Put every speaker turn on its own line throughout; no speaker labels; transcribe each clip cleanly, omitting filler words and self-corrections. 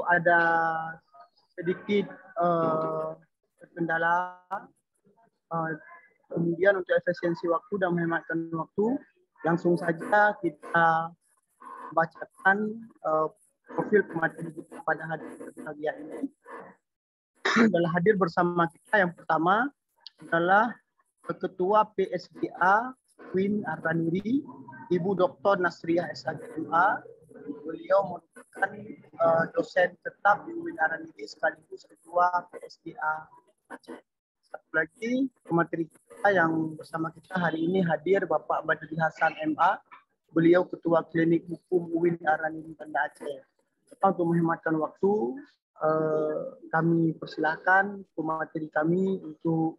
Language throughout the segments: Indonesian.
ada sedikit kendala. Kemudian untuk efisiensi waktu dan menghematkan waktu, langsung saja kita bacakan profil pemateri kita pada hari berbahagia ini. Adalah hadir bersama kita yang pertama adalah Ketua PSDA UIN Araniri, Ibu Dr. Nasriah SHGMA. Beliau merupakan dosen tetap di UIN Araniri sekaligus Ketua PSDA Aceh. Satu lagi pemateri kita yang bersama kita hari ini hadir Bapak Badri Hasan MA. Beliau Ketua Klinik Hukum UIN Araniri Banda Aceh. Untuk menghematkan waktu, kami persilakan pemateri kami untuk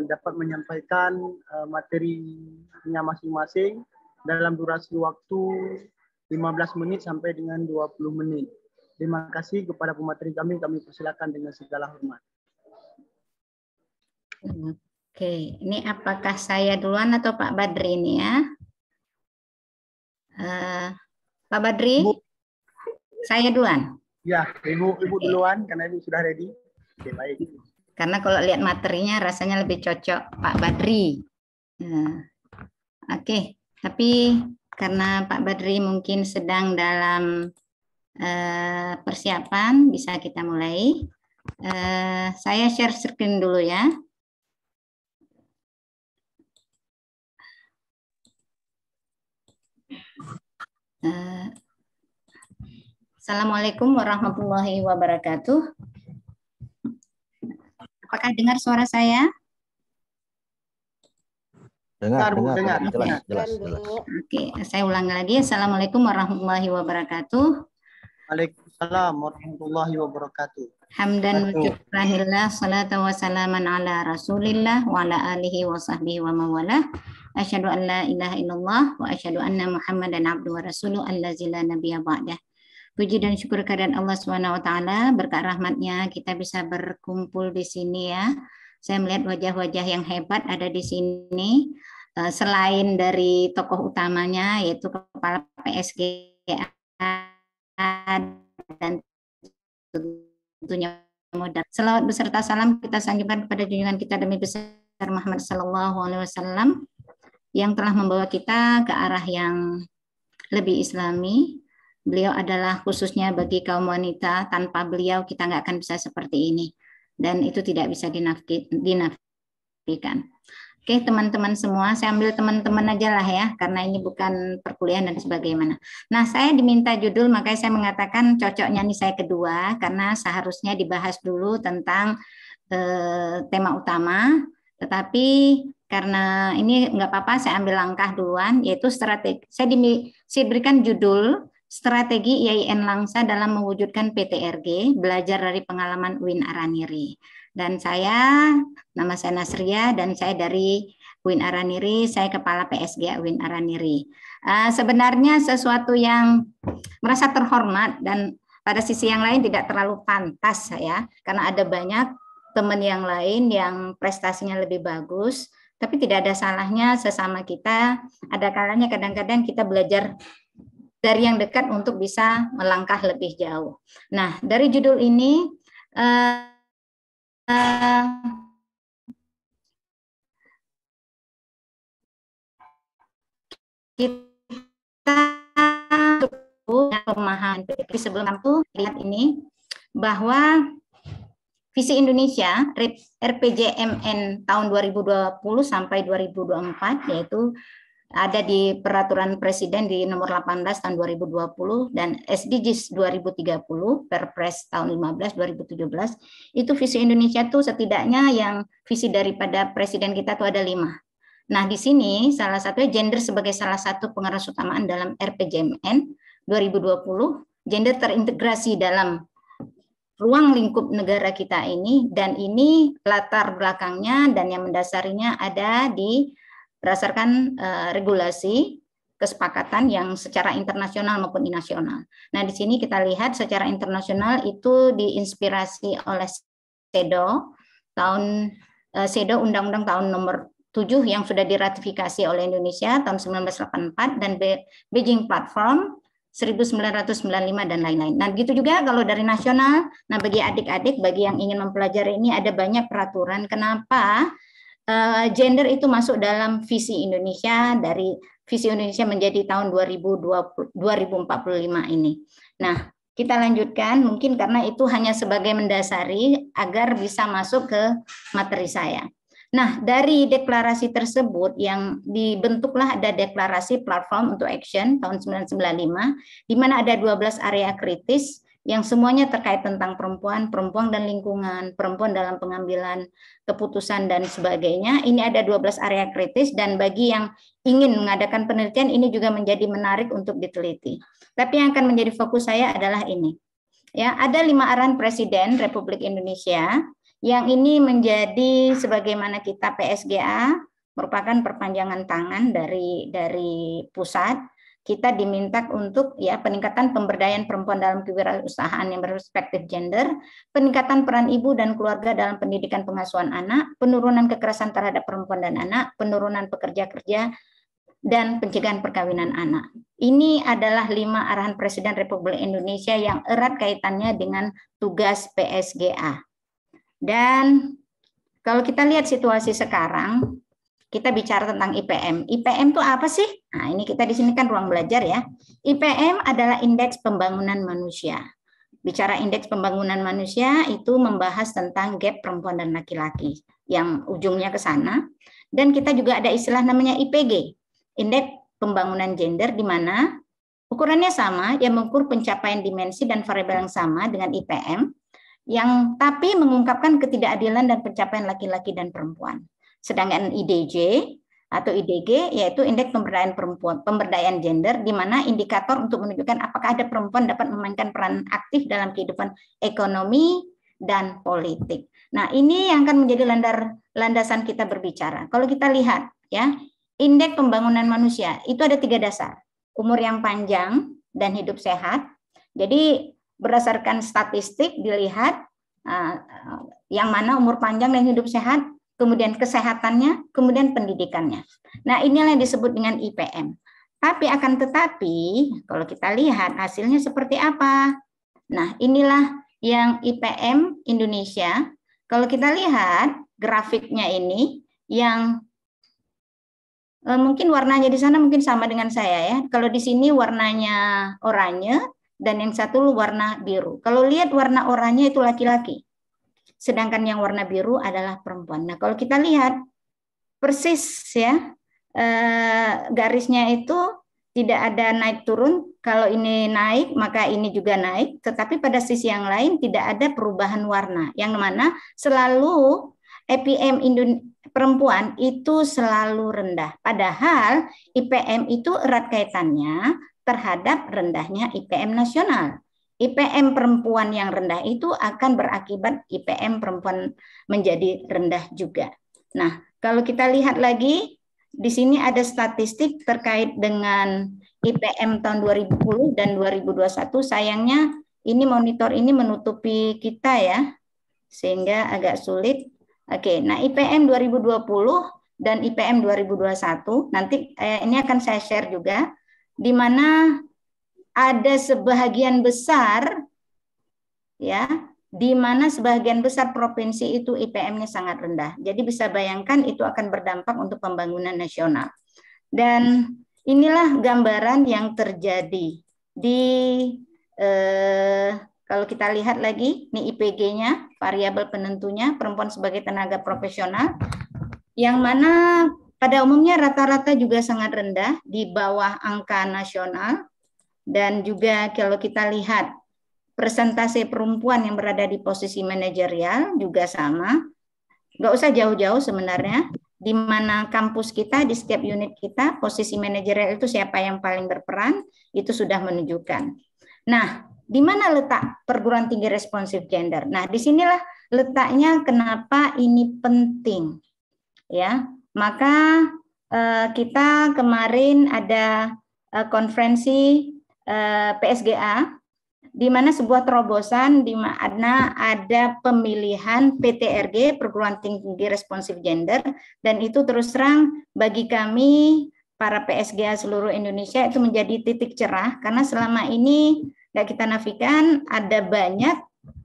dapat menyampaikan materinya masing-masing dalam durasi waktu 15 menit sampai dengan 20 menit. Terima kasih kepada pemateri kami persilakan dengan segala hormat.
Oke, ini apakah saya duluan atau Pak Badri ini ya? Pak Badri, Bu. Saya duluan.
Ya, Ibu duluan karena Ibu sudah ready. Oke, baik.
Karena kalau lihat materinya rasanya lebih cocok Pak Badri. Oke, tapi karena Pak Badri mungkin sedang dalam persiapan, bisa kita mulai. Saya share screen dulu ya. Assalamualaikum warahmatullahi wabarakatuh. Apakah dengar suara saya?
Dengar. Jelas.
Oke, saya ulang lagi. Assalamualaikum warahmatullahi wabarakatuh.
Waalaikumsalam warahmatullahi wabarakatuh.
Hamdan wa syukranillah, salatu wa salaman ala rasulillah wa ala alihi wa sahbihi wa mawalah. Asyhadu an la ilaha illallah wa asyhadu anna muhammadan abduhu wa rasuluh allazi la nabiyya ba'dah. Puji dan syukur kehadirat Allah Subhanahu wa taala, berkat rahmatnya kita bisa berkumpul di sini ya. Saya melihat wajah-wajah yang hebat ada di sini. Selain dari tokoh utamanya yaitu Kepala PSGA dan tentunya modal. Selawat beserta salam kita sanjungkan kepada junjungan kita demi besar Muhammad sallallahu alaihi wasallam yang telah membawa kita ke arah yang lebih islami. Beliau adalah khususnya bagi kaum wanita, tanpa beliau kita nggak akan bisa seperti ini. Dan itu tidak bisa dinafikan. Oke teman-teman semua, saya ambil teman-teman aja lah ya, karena ini bukan perkuliahan dan sebagaimana. Nah saya diminta judul, makanya saya mengatakan cocoknya nih saya kedua, karena seharusnya dibahas dulu tentang tema utama, tetapi karena ini nggak apa-apa, saya ambil langkah duluan, yaitu strategi. Saya diberikan judul Strategi IAIN Langsa dalam mewujudkan PTRG, belajar dari pengalaman UIN Araniri. Dan nama saya Nasriah dan saya dari UIN Araniri, saya Kepala PSGA UIN Araniri. Sebenarnya sesuatu yang merasa terhormat dan pada sisi yang lain tidak terlalu pantas saya, karena ada banyak teman yang lain yang prestasinya lebih bagus, tapi tidak ada salahnya sesama kita, ada kalanya kadang-kadang kita belajar dari yang dekat untuk bisa melangkah lebih jauh. Nah, dari judul ini kita pemahaman sebelum itu lihat ini bahwa visi Indonesia RPJMN tahun 2020 sampai 2024 yaitu ada di peraturan presiden di nomor 18 tahun 2020 dan SDGs 2030 Perpres tahun 15 2017 itu visi Indonesia tuh setidaknya yang visi daripada presiden kita tuh ada 5. Nah di sini salah satunya gender sebagai salah satu pengeras utamaan dalam RPJMN 2020, gender terintegrasi dalam ruang lingkup negara kita ini, dan ini latar belakangnya dan yang mendasarinya ada di berdasarkan regulasi kesepakatan yang secara internasional maupun nasional. Nah, di sini kita lihat secara internasional itu diinspirasi oleh SEDO Undang-Undang tahun nomor 7 yang sudah diratifikasi oleh Indonesia tahun 1984 dan Beijing Platform 1995 dan lain-lain. Nah, begitu juga kalau dari nasional. Nah, bagi adik-adik, bagi yang ingin mempelajari ini ada banyak peraturan. Kenapa gender itu masuk dalam visi Indonesia, dari visi Indonesia menjadi tahun 2045 ini. Nah, kita lanjutkan mungkin karena itu hanya sebagai mendasari agar bisa masuk ke materi saya. Nah, dari deklarasi tersebut yang dibentuklah ada deklarasi platform untuk action tahun 1995, di mana ada 12 area kritis yang semuanya terkait tentang perempuan, perempuan dan lingkungan, perempuan dalam pengambilan keputusan dan sebagainya. Ini ada 12 area kritis dan bagi yang ingin mengadakan penelitian ini juga menjadi menarik untuk diteliti. Tapi yang akan menjadi fokus saya adalah ini. Ya, ada 5 arahan Presiden Republik Indonesia. Yang ini menjadi sebagaimana kita PSGA merupakan perpanjangan tangan dari pusat. Kita diminta untuk ya peningkatan pemberdayaan perempuan dalam kewirausahaan yang berperspektif gender, peningkatan peran ibu dan keluarga dalam pendidikan pengasuhan anak, penurunan kekerasan terhadap perempuan dan anak, penurunan pekerja kerja dan pencegahan perkawinan anak. Ini adalah 5 arahan Presiden Republik Indonesia yang erat kaitannya dengan tugas PSGA. Dan kalau kita lihat situasi sekarang, kita bicara tentang IPM. IPM itu apa sih? Nah, ini kita di sini kan ruang belajar ya. IPM adalah Indeks Pembangunan Manusia. Bicara Indeks Pembangunan Manusia itu membahas tentang gap perempuan dan laki-laki yang ujungnya ke sana. Dan kita juga ada istilah namanya IPG, Indeks Pembangunan Gender, di mana ukurannya sama, yang mengukur pencapaian dimensi dan variabel yang sama dengan IPM, yang tapi mengungkapkan ketidakadilan dan pencapaian laki-laki dan perempuan. Sedangkan IDG atau IDG yaitu Indeks Pemberdayaan Perempuan, Pemberdayaan Gender, di mana indikator untuk menunjukkan apakah ada perempuan dapat memainkan peran aktif dalam kehidupan ekonomi dan politik. Nah, ini yang akan menjadi landasan kita berbicara. Kalau kita lihat ya, Indeks Pembangunan Manusia itu ada 3 dasar. Umur yang panjang dan hidup sehat. Jadi berdasarkan statistik dilihat yang mana umur panjang dan hidup sehat, kemudian kesehatannya, kemudian pendidikannya. Nah, inilah yang disebut dengan IPM. Tapi akan tetapi, kalau kita lihat hasilnya seperti apa? Nah, inilah yang IPM Indonesia. Kalau kita lihat grafiknya ini, yang mungkin warnanya di sana mungkin sama dengan saya ya. Kalau di sini warnanya oranye, dan yang satu warna biru. Kalau lihat warna oranye itu laki-laki, sedangkan yang warna biru adalah perempuan. Nah, kalau kita lihat persis ya, garisnya itu tidak ada naik turun. Kalau ini naik, maka ini juga naik. Tetapi pada sisi yang lain tidak ada perubahan warna, yang mana selalu IPM perempuan itu selalu rendah. Padahal IPM itu erat kaitannya terhadap rendahnya IPM nasional. IPM perempuan yang rendah itu akan berakibat IPM perempuan menjadi rendah juga. Nah, kalau kita lihat lagi, di sini ada statistik terkait dengan IPM tahun 2010 dan 2021. Sayangnya ini monitor ini menutupi kita ya, sehingga agak sulit. Oke, nah IPM 2020 dan IPM 2021, nanti ini akan saya share juga, di mana ada sebagian besar ya, di mana sebagian besar provinsi itu IPM-nya sangat rendah. Jadi bisa bayangkan itu akan berdampak untuk pembangunan nasional. Dan inilah gambaran yang terjadi di kalau kita lihat lagi, ini IPG-nya, variabel penentunya perempuan sebagai tenaga profesional, yang mana pada umumnya rata-rata juga sangat rendah di bawah angka nasional. Dan juga kalau kita lihat persentase perempuan yang berada di posisi manajerial juga sama. Nggak usah jauh-jauh sebenarnya, di mana kampus kita, di setiap unit kita, posisi manajerial itu siapa yang paling berperan, itu sudah menunjukkan. Nah, di mana letak perguruan tinggi responsif gender? Nah, disinilah letaknya kenapa ini penting. Ya, maka kita kemarin ada konferensi PSGA, di mana sebuah terobosan di mana ada pemilihan PTRG, perguruan tinggi responsif gender, dan itu terus terang bagi kami para PSGA seluruh Indonesia itu menjadi titik cerah, karena selama ini nggak kita nafikan ada banyak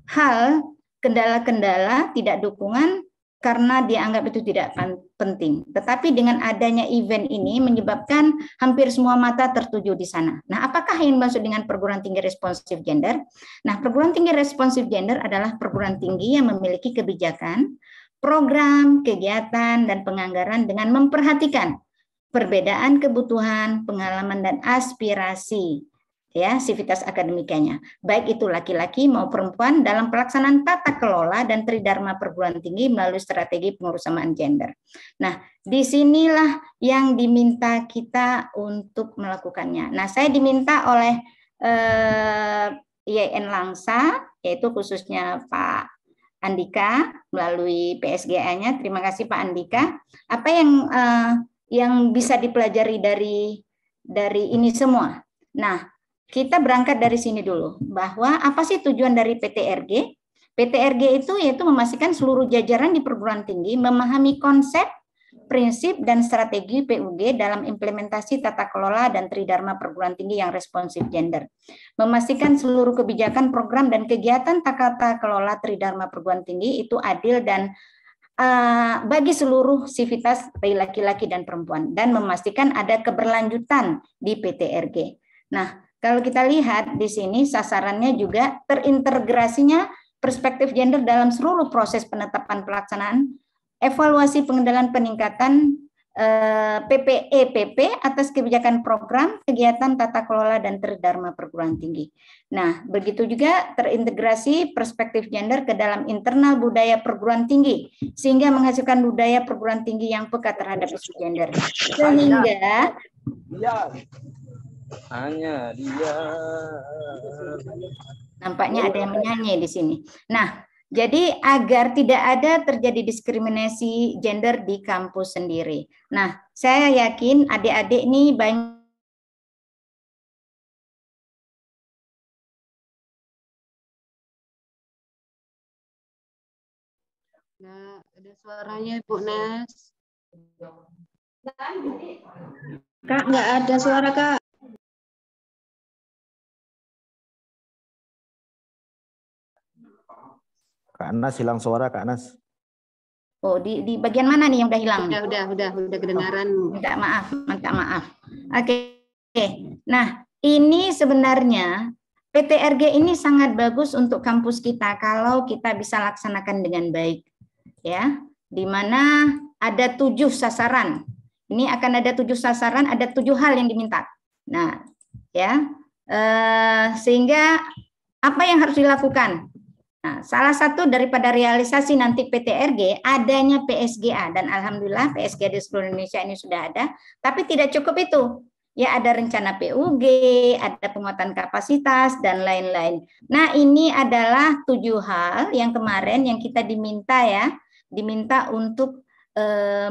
hal kendala-kendala tidak dukungan karena dianggap itu tidak penting. Tetapi dengan adanya event ini menyebabkan hampir semua mata tertuju di sana. Nah, apakah yang dimaksud dengan perguruan tinggi responsif gender? Nah, perguruan tinggi responsif gender adalah perguruan tinggi yang memiliki kebijakan, program, kegiatan, dan penganggaran dengan memperhatikan perbedaan kebutuhan, pengalaman, dan aspirasi ya sivitas akademikanya, baik itu laki-laki maupun perempuan dalam pelaksanaan tata kelola dan tridharma perguruan tinggi melalui strategi pengurusamaan gender. Nah, disinilah yang diminta kita untuk melakukannya. Nah, saya diminta oleh IAIN Langsa, yaitu khususnya Pak Andika melalui PSGA-nya. Terima kasih Pak Andika. Apa yang bisa dipelajari dari ini semua? Nah, kita berangkat dari sini dulu, bahwa apa sih tujuan dari PTRG? PTRG itu yaitu memastikan seluruh jajaran di perguruan tinggi memahami konsep, prinsip, dan strategi PUG dalam implementasi tata kelola dan tridharma perguruan tinggi yang responsif gender. Memastikan seluruh kebijakan, program, dan kegiatan tata kelola tridharma perguruan tinggi itu adil dan bagi seluruh sivitas laki-laki dan perempuan, dan memastikan ada keberlanjutan di PTRG. Nah, kalau kita lihat di sini sasarannya juga terintegrasinya perspektif gender dalam seluruh proses penetapan pelaksanaan, evaluasi pengendalian peningkatan PPEPP atas kebijakan program, kegiatan tata kelola dan tridharma perguruan tinggi. Nah, begitu juga terintegrasi perspektif gender ke dalam internal budaya perguruan tinggi, sehingga menghasilkan budaya perguruan tinggi yang peka terhadap isu gender. Sehingga
hanya dia.
Nampaknya ada yang menyanyi di sini. Nah, jadi agar tidak ada terjadi diskriminasi gender di kampus sendiri. Nah, saya yakin adik-adik ini banyak.
Nah, ada suaranya Ibu Nes. Kak, nggak ada suara Kak.
Kak Anas hilang suara, Kak Anas.
Oh, di bagian mana nih yang udah hilang?
Udah kedengaran.
Minta maaf. Oke. Nah, ini sebenarnya PTRG ini sangat bagus untuk kampus kita kalau kita bisa laksanakan dengan baik. Ya, di mana ada 7 sasaran. Ini akan ada 7 sasaran, ada 7 hal yang diminta. Nah, ya, sehingga apa yang harus dilakukan? Nah, salah satu daripada realisasi nanti PTRG adanya PSGA, dan alhamdulillah PSGA di seluruh Indonesia ini sudah ada, tapi tidak cukup itu. Ya, ada rencana PUG, ada penguatan kapasitas dan lain-lain. Nah, ini adalah 7 hal yang kemarin yang kita diminta untuk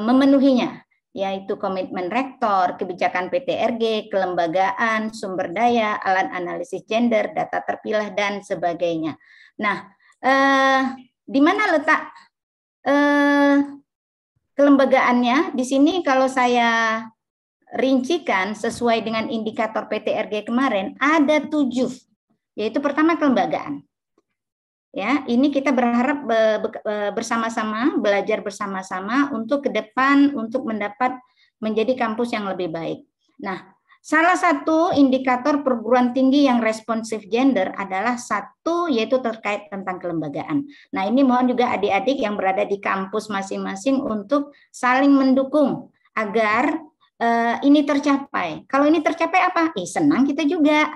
memenuhinya, yaitu komitmen rektor, kebijakan PTRG, kelembagaan, sumber daya, alat analisis gender, data terpilah, dan sebagainya. Nah, di mana letak kelembagaannya? Di sini kalau saya rincikan sesuai dengan indikator PTRG kemarin, ada 7, yaitu pertama kelembagaan. Ya, ini kita berharap bersama-sama, belajar bersama-sama untuk ke depan untuk menjadi kampus yang lebih baik. Nah, salah satu indikator perguruan tinggi yang responsif gender adalah satu, yaitu terkait tentang kelembagaan. Nah, ini mohon juga adik-adik yang berada di kampus masing-masing untuk saling mendukung agar ini tercapai. Kalau ini tercapai apa? Senang kita juga.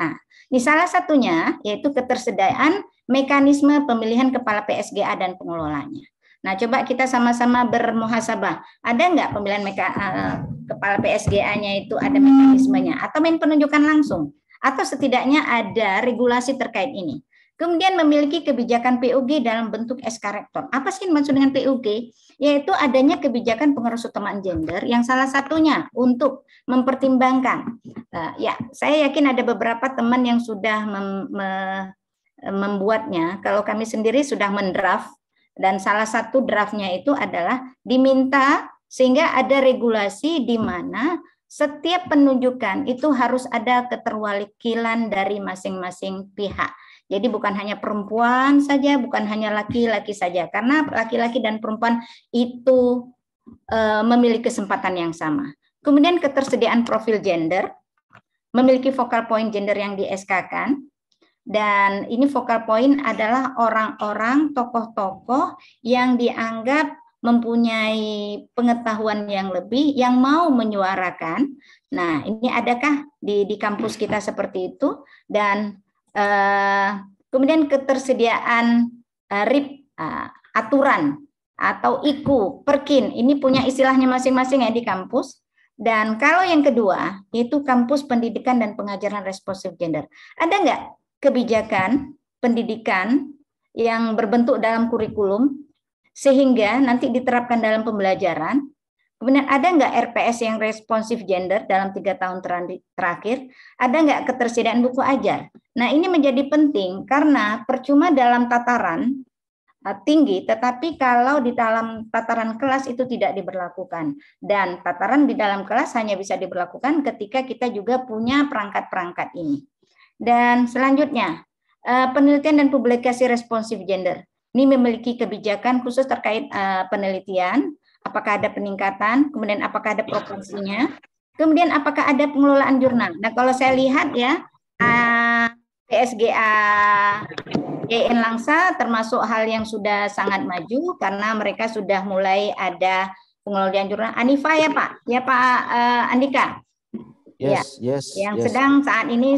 Ini salah satunya yaitu ketersediaan mekanisme pemilihan kepala PSGA dan pengelolanya. Nah, coba kita sama-sama bermuhasabah. Ada nggak pemilihan kepala PSGA-nya itu ada mekanismenya? Atau main penunjukan langsung? Atau setidaknya ada regulasi terkait ini? Kemudian memiliki kebijakan PUG dalam bentuk SK Rektor. Apa sih maksud dengan PUG? Yaitu adanya kebijakan pengaruh utama gender yang salah satunya untuk mempertimbangkan. Ya, saya yakin ada beberapa teman yang sudah membuatnya. Kalau kami sendiri sudah mendraft, dan salah satu draftnya itu adalah diminta sehingga ada regulasi di mana setiap penunjukan itu harus ada keterwakilan dari masing-masing pihak. Jadi bukan hanya perempuan saja, bukan hanya laki-laki saja, karena laki-laki dan perempuan itu memiliki kesempatan yang sama. Kemudian ketersediaan profil gender, memiliki focal point gender yang di SK-kan, dan ini focal point adalah orang-orang, tokoh-tokoh yang dianggap mempunyai pengetahuan yang lebih, yang mau menyuarakan. Nah, ini adakah di kampus kita seperti itu? Dan kemudian ketersediaan RIP, aturan atau IKU, Perkin, ini punya istilahnya masing-masing ya di kampus. Dan kalau yang kedua, itu kampus pendidikan dan pengajaran responsif gender. Ada nggak kebijakan pendidikan yang berbentuk dalam kurikulum sehingga nanti diterapkan dalam pembelajaran? Kemudian ada nggak RPS yang responsif gender dalam 3 tahun terakhir? Ada nggak ketersediaan buku ajar? Nah, ini menjadi penting karena percuma dalam tataran tinggi, tetapi kalau di dalam tataran kelas itu tidak diberlakukan. Dan tataran di dalam kelas hanya bisa diberlakukan ketika kita juga punya perangkat-perangkat ini. Dan selanjutnya, penelitian dan publikasi responsif gender. Ini memiliki kebijakan khusus terkait penelitian, apakah ada peningkatan, kemudian apakah ada proporsinya, kemudian apakah ada pengelolaan jurnal. Nah, kalau saya lihat ya, PSGA JN Langsa termasuk hal yang sudah sangat maju karena mereka sudah mulai ada pengelolaan jurnal. Anifa ya Pak? Ya Pak Andika?
Yes,
ya.
yes.
Yang
yes.
saat ini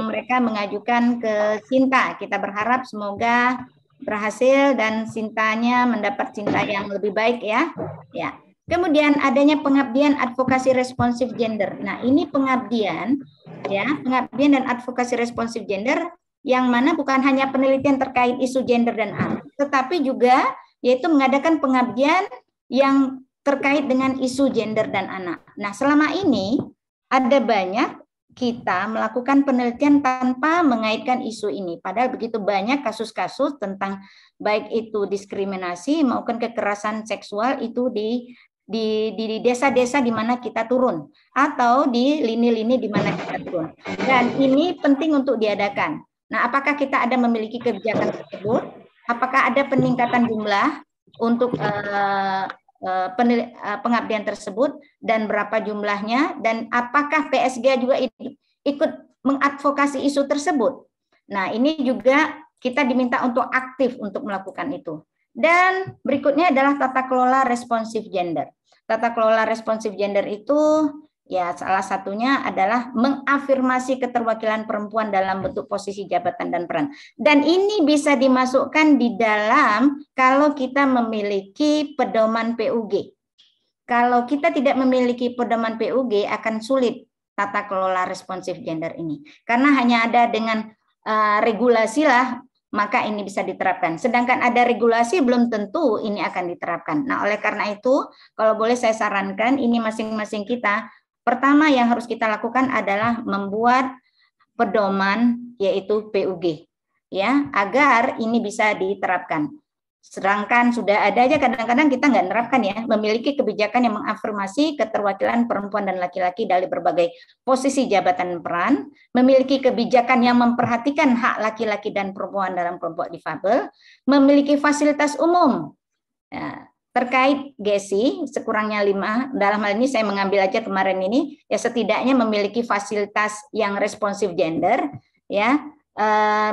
mereka mengajukan ke Sinta. Kita berharap semoga berhasil dan Sintanya mendapat Sinta yang lebih baik ya. Ya. Kemudian adanya pengabdian advokasi responsif gender. Nah, ini pengabdian dan advokasi responsif gender yang mana bukan hanya penelitian terkait isu gender dan anak, tetapi juga yaitu mengadakan pengabdian yang terkait dengan isu gender dan anak. Nah, selama ini ada banyak kita melakukan penelitian tanpa mengaitkan isu ini. Padahal begitu banyak kasus-kasus tentang baik itu diskriminasi maupun kekerasan seksual itu di desa-desa di mana kita turun atau di lini-lini di mana kita turun. Dan ini penting untuk diadakan. Nah, apakah kita ada memiliki kebijakan tersebut? Apakah ada peningkatan jumlah untuk pengabdian tersebut dan berapa jumlahnya? Dan apakah PSG juga ikut mengadvokasi isu tersebut? Nah, ini juga kita diminta untuk aktif untuk melakukan itu. Dan berikutnya adalah tata kelola responsif gender. Tata kelola responsif gender itu ya salah satunya adalah mengafirmasi keterwakilan perempuan dalam bentuk posisi jabatan dan peran. Dan ini bisa dimasukkan di dalam kalau kita memiliki pedoman PUG. Kalau kita tidak memiliki pedoman PUG akan sulit tata kelola responsif gender ini. Karena hanya ada dengan regulasi lah maka ini bisa diterapkan. Sedangkan ada regulasi belum tentu ini akan diterapkan. Nah, oleh karena itu kalau boleh saya sarankan ini masing-masing kita pertama yang harus kita lakukan adalah membuat pedoman yaitu PUG ya agar ini bisa diterapkan. Sedangkan sudah ada aja kadang-kadang kita nggak menerapkan ya, memiliki kebijakan yang mengafirmasi keterwakilan perempuan dan laki-laki dari berbagai posisi jabatan peran, memiliki kebijakan yang memperhatikan hak laki-laki dan perempuan dalam kelompok difabel, memiliki fasilitas umum. Ya, terkait GESI sekurangnya 5, dalam hal ini saya mengambil aja kemarin ini ya setidaknya memiliki fasilitas yang responsif gender ya,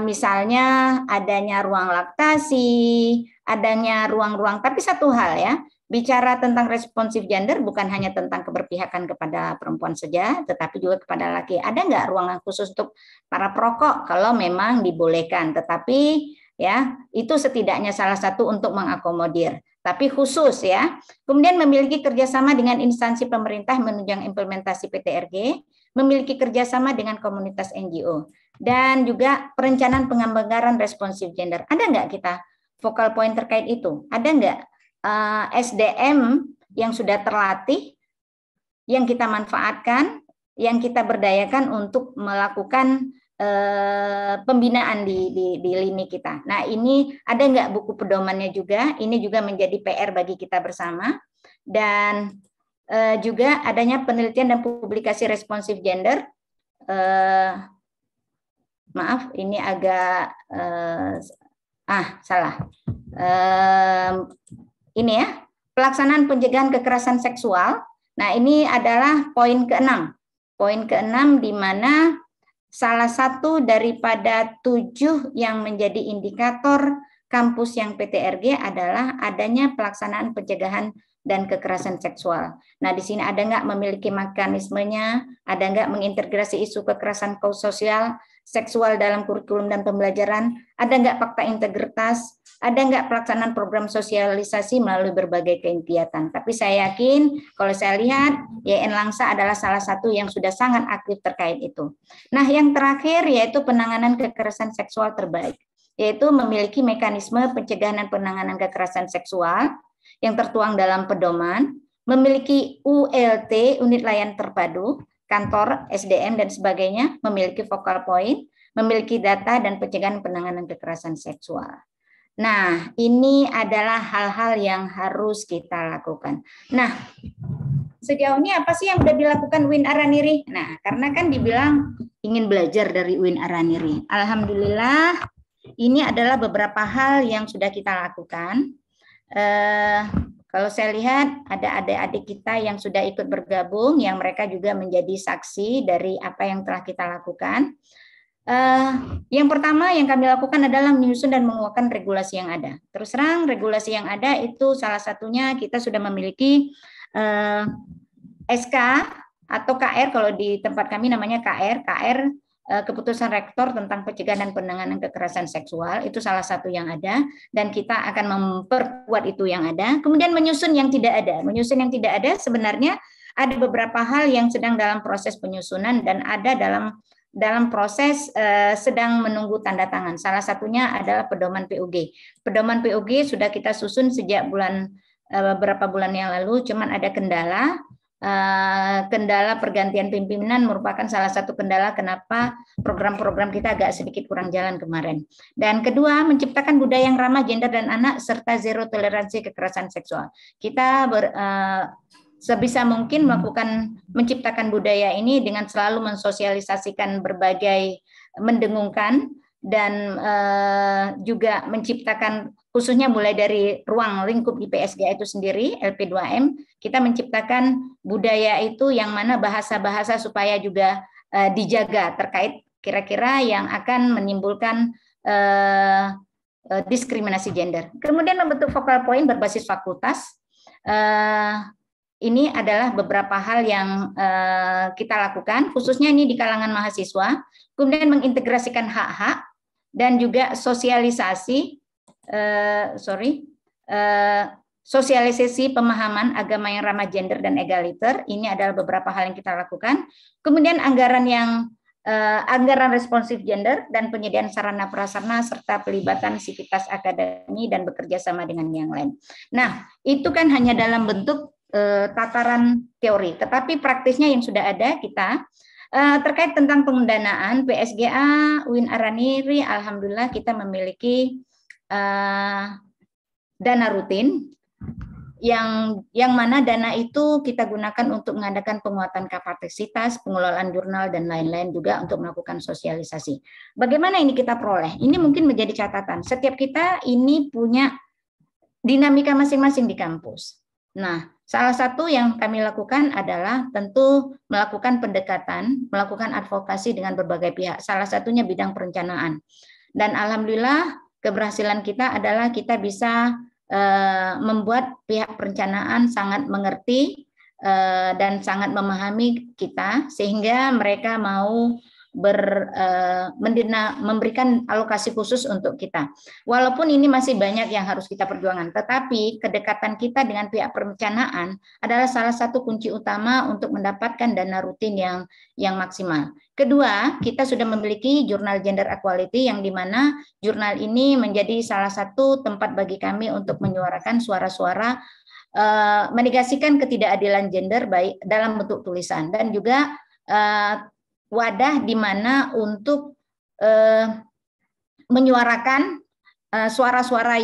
misalnya adanya ruang laktasi, adanya ruang-ruang, tapi satu hal ya, bicara tentang responsif gender bukan hanya tentang keberpihakan kepada perempuan saja, tetapi juga kepada laki. Ada nggak ruangan khusus untuk para perokok kalau memang dibolehkan, tetapi ya itu setidaknya salah satu untuk mengakomodir. Tapi khusus ya. Kemudian memiliki kerjasama dengan instansi pemerintah menunjang implementasi PTRG, memiliki kerjasama dengan komunitas NGO, dan juga perencanaan penganggaran responsif gender. Ada nggak kita focal point terkait itu? Ada nggak SDM yang sudah terlatih, yang kita manfaatkan, yang kita berdayakan untuk melakukan pembinaan di lini kita. Nah, ini ada nggak buku pedomannya juga? Ini juga menjadi PR bagi kita bersama. Dan juga adanya penelitian dan publikasi responsif gender. Maaf, ini agak salah. Ini ya, pelaksanaan pencegahan kekerasan seksual. Nah, ini adalah poin ke-6. Poin ke-6 di mana salah satu daripada 7 yang menjadi indikator kampus yang PTRG adalah adanya pelaksanaan pencegahan dan kekerasan seksual. Nah, di sini ada nggak memiliki mekanismenya, ada nggak mengintegrasi isu kekerasan sosial, seksual dalam kurikulum dan pembelajaran, ada nggak fakta integritas, ada nggak pelaksanaan program sosialisasi melalui berbagai kegiatan. Tapi saya yakin, kalau saya lihat, YN Langsa adalah salah satu yang sudah sangat aktif terkait itu. Nah, yang terakhir yaitu penanganan kekerasan seksual terbaik, yaitu memiliki mekanisme pencegahan dan penanganan kekerasan seksual yang tertuang dalam pedoman, memiliki ULT, unit layan terpadu, kantor, SDM, dan sebagainya, memiliki focal point, memiliki data dan pencegahan penanganan kekerasan seksual. Nah, ini adalah hal-hal yang harus kita lakukan. Nah, sejauh ini apa sih yang sudah dilakukan UIN Araniri? Nah, karena kan dibilang ingin belajar dari UIN Araniri. Alhamdulillah, ini adalah beberapa hal yang sudah kita lakukan. Kalau saya lihat ada adik-adik kita yang sudah ikut bergabung, yang mereka juga menjadi saksi dari apa yang telah kita lakukan. Yang pertama yang kami lakukan adalah menyusun dan menguatkan regulasi yang ada. Terus terang regulasi yang ada itu salah satunya kita sudah memiliki SK atau KR, kalau di tempat kami namanya KR, keputusan rektor tentang pencegahan dan penanganan kekerasan seksual, itu salah satu yang ada, dan kita akan memperkuat itu yang ada. Kemudian menyusun yang tidak ada. Menyusun yang tidak ada sebenarnya ada beberapa hal yang sedang dalam proses penyusunan dan ada dalam proses sedang menunggu tanda tangan. Salah satunya adalah pedoman PUG. Pedoman PUG sudah kita susun sejak beberapa bulan yang lalu, cuman ada kendala. Kendala pergantian pimpinan merupakan salah satu kendala kenapa program-program kita agak sedikit kurang jalan kemarin. Dan kedua, menciptakan budaya yang ramah gender dan anak serta zero toleransi kekerasan seksual. Kita sebisa mungkin menciptakan budaya ini dengan selalu mensosialisasikan berbagai mendengungkan dan juga menciptakan khususnya mulai dari ruang lingkup IPSGA itu sendiri, LP2M, kita menciptakan budaya itu yang mana bahasa-bahasa supaya juga dijaga terkait kira-kira yang akan menimbulkan diskriminasi gender. Kemudian membentuk focal point berbasis fakultas. Ini adalah beberapa hal yang kita lakukan, khususnya ini di kalangan mahasiswa, kemudian mengintegrasikan hak-hak dan juga sosialisasi sosialisasi pemahaman agama yang ramah gender dan egaliter. Ini adalah beberapa hal yang kita lakukan. Kemudian anggaran responsif gender dan penyediaan sarana prasarana serta pelibatan sivitas akademi dan bekerja sama dengan yang lain. Nah, itu kan hanya dalam bentuk tataran teori, tetapi praktisnya yang sudah ada kita terkait tentang pendanaan PSGA UIN Araniri, alhamdulillah kita memiliki dana rutin yang mana dana itu kita gunakan untuk mengadakan penguatan kapasitas, pengelolaan jurnal dan lain-lain juga untuk melakukan sosialisasi. Bagaimana ini kita peroleh? Ini mungkin menjadi catatan. Setiap kita ini punya dinamika masing-masing di kampus. Nah, salah satu yang kami lakukan adalah tentu melakukan pendekatan, melakukan advokasi dengan berbagai pihak. Salah satunya bidang perencanaan. Dan alhamdulillah keberhasilan kita adalah kita bisa membuat pihak perencanaan sangat mengerti dan sangat memahami kita sehingga mereka mau memberikan alokasi khusus untuk kita. Walaupun ini masih banyak yang harus kita perjuangkan, tetapi kedekatan kita dengan pihak perencanaan adalah salah satu kunci utama untuk mendapatkan dana rutin yang maksimal. Kedua, kita sudah memiliki jurnal Gender Equality yang dimana jurnal ini menjadi salah satu tempat bagi kami untuk menyuarakan suara-suara menegasikan ketidakadilan gender baik dalam bentuk tulisan dan juga wadah di mana untuk menyuarakan suara-suara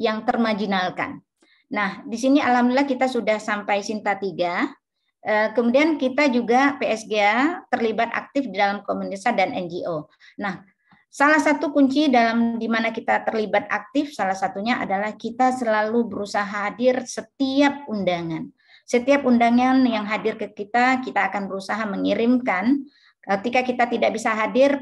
yang termarginalkan. Nah, di sini alhamdulillah kita sudah sampai Sinta 3. Kemudian kita juga PSGA terlibat aktif di dalam komunitas dan NGO. Nah, salah satu kunci dalam di mana kita terlibat aktif, salah satunya adalah kita selalu berusaha hadir setiap undangan. Setiap undangan yang hadir ke kita akan berusaha mengirimkan. Ketika kita tidak bisa hadir,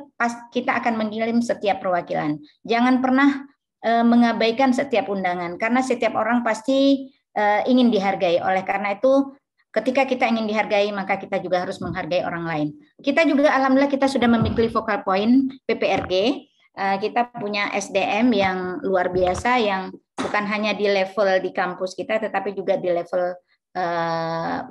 kita akan mengirim setiap perwakilan. Jangan pernah mengabaikan setiap undangan, karena setiap orang pasti ingin dihargai. Oleh karena itu, ketika kita ingin dihargai, maka kita juga harus menghargai orang lain. Kita juga, alhamdulillah, kita sudah memiliki focal point PPRG. Kita punya SDM yang luar biasa, yang bukan hanya di level di kampus kita, tetapi juga di level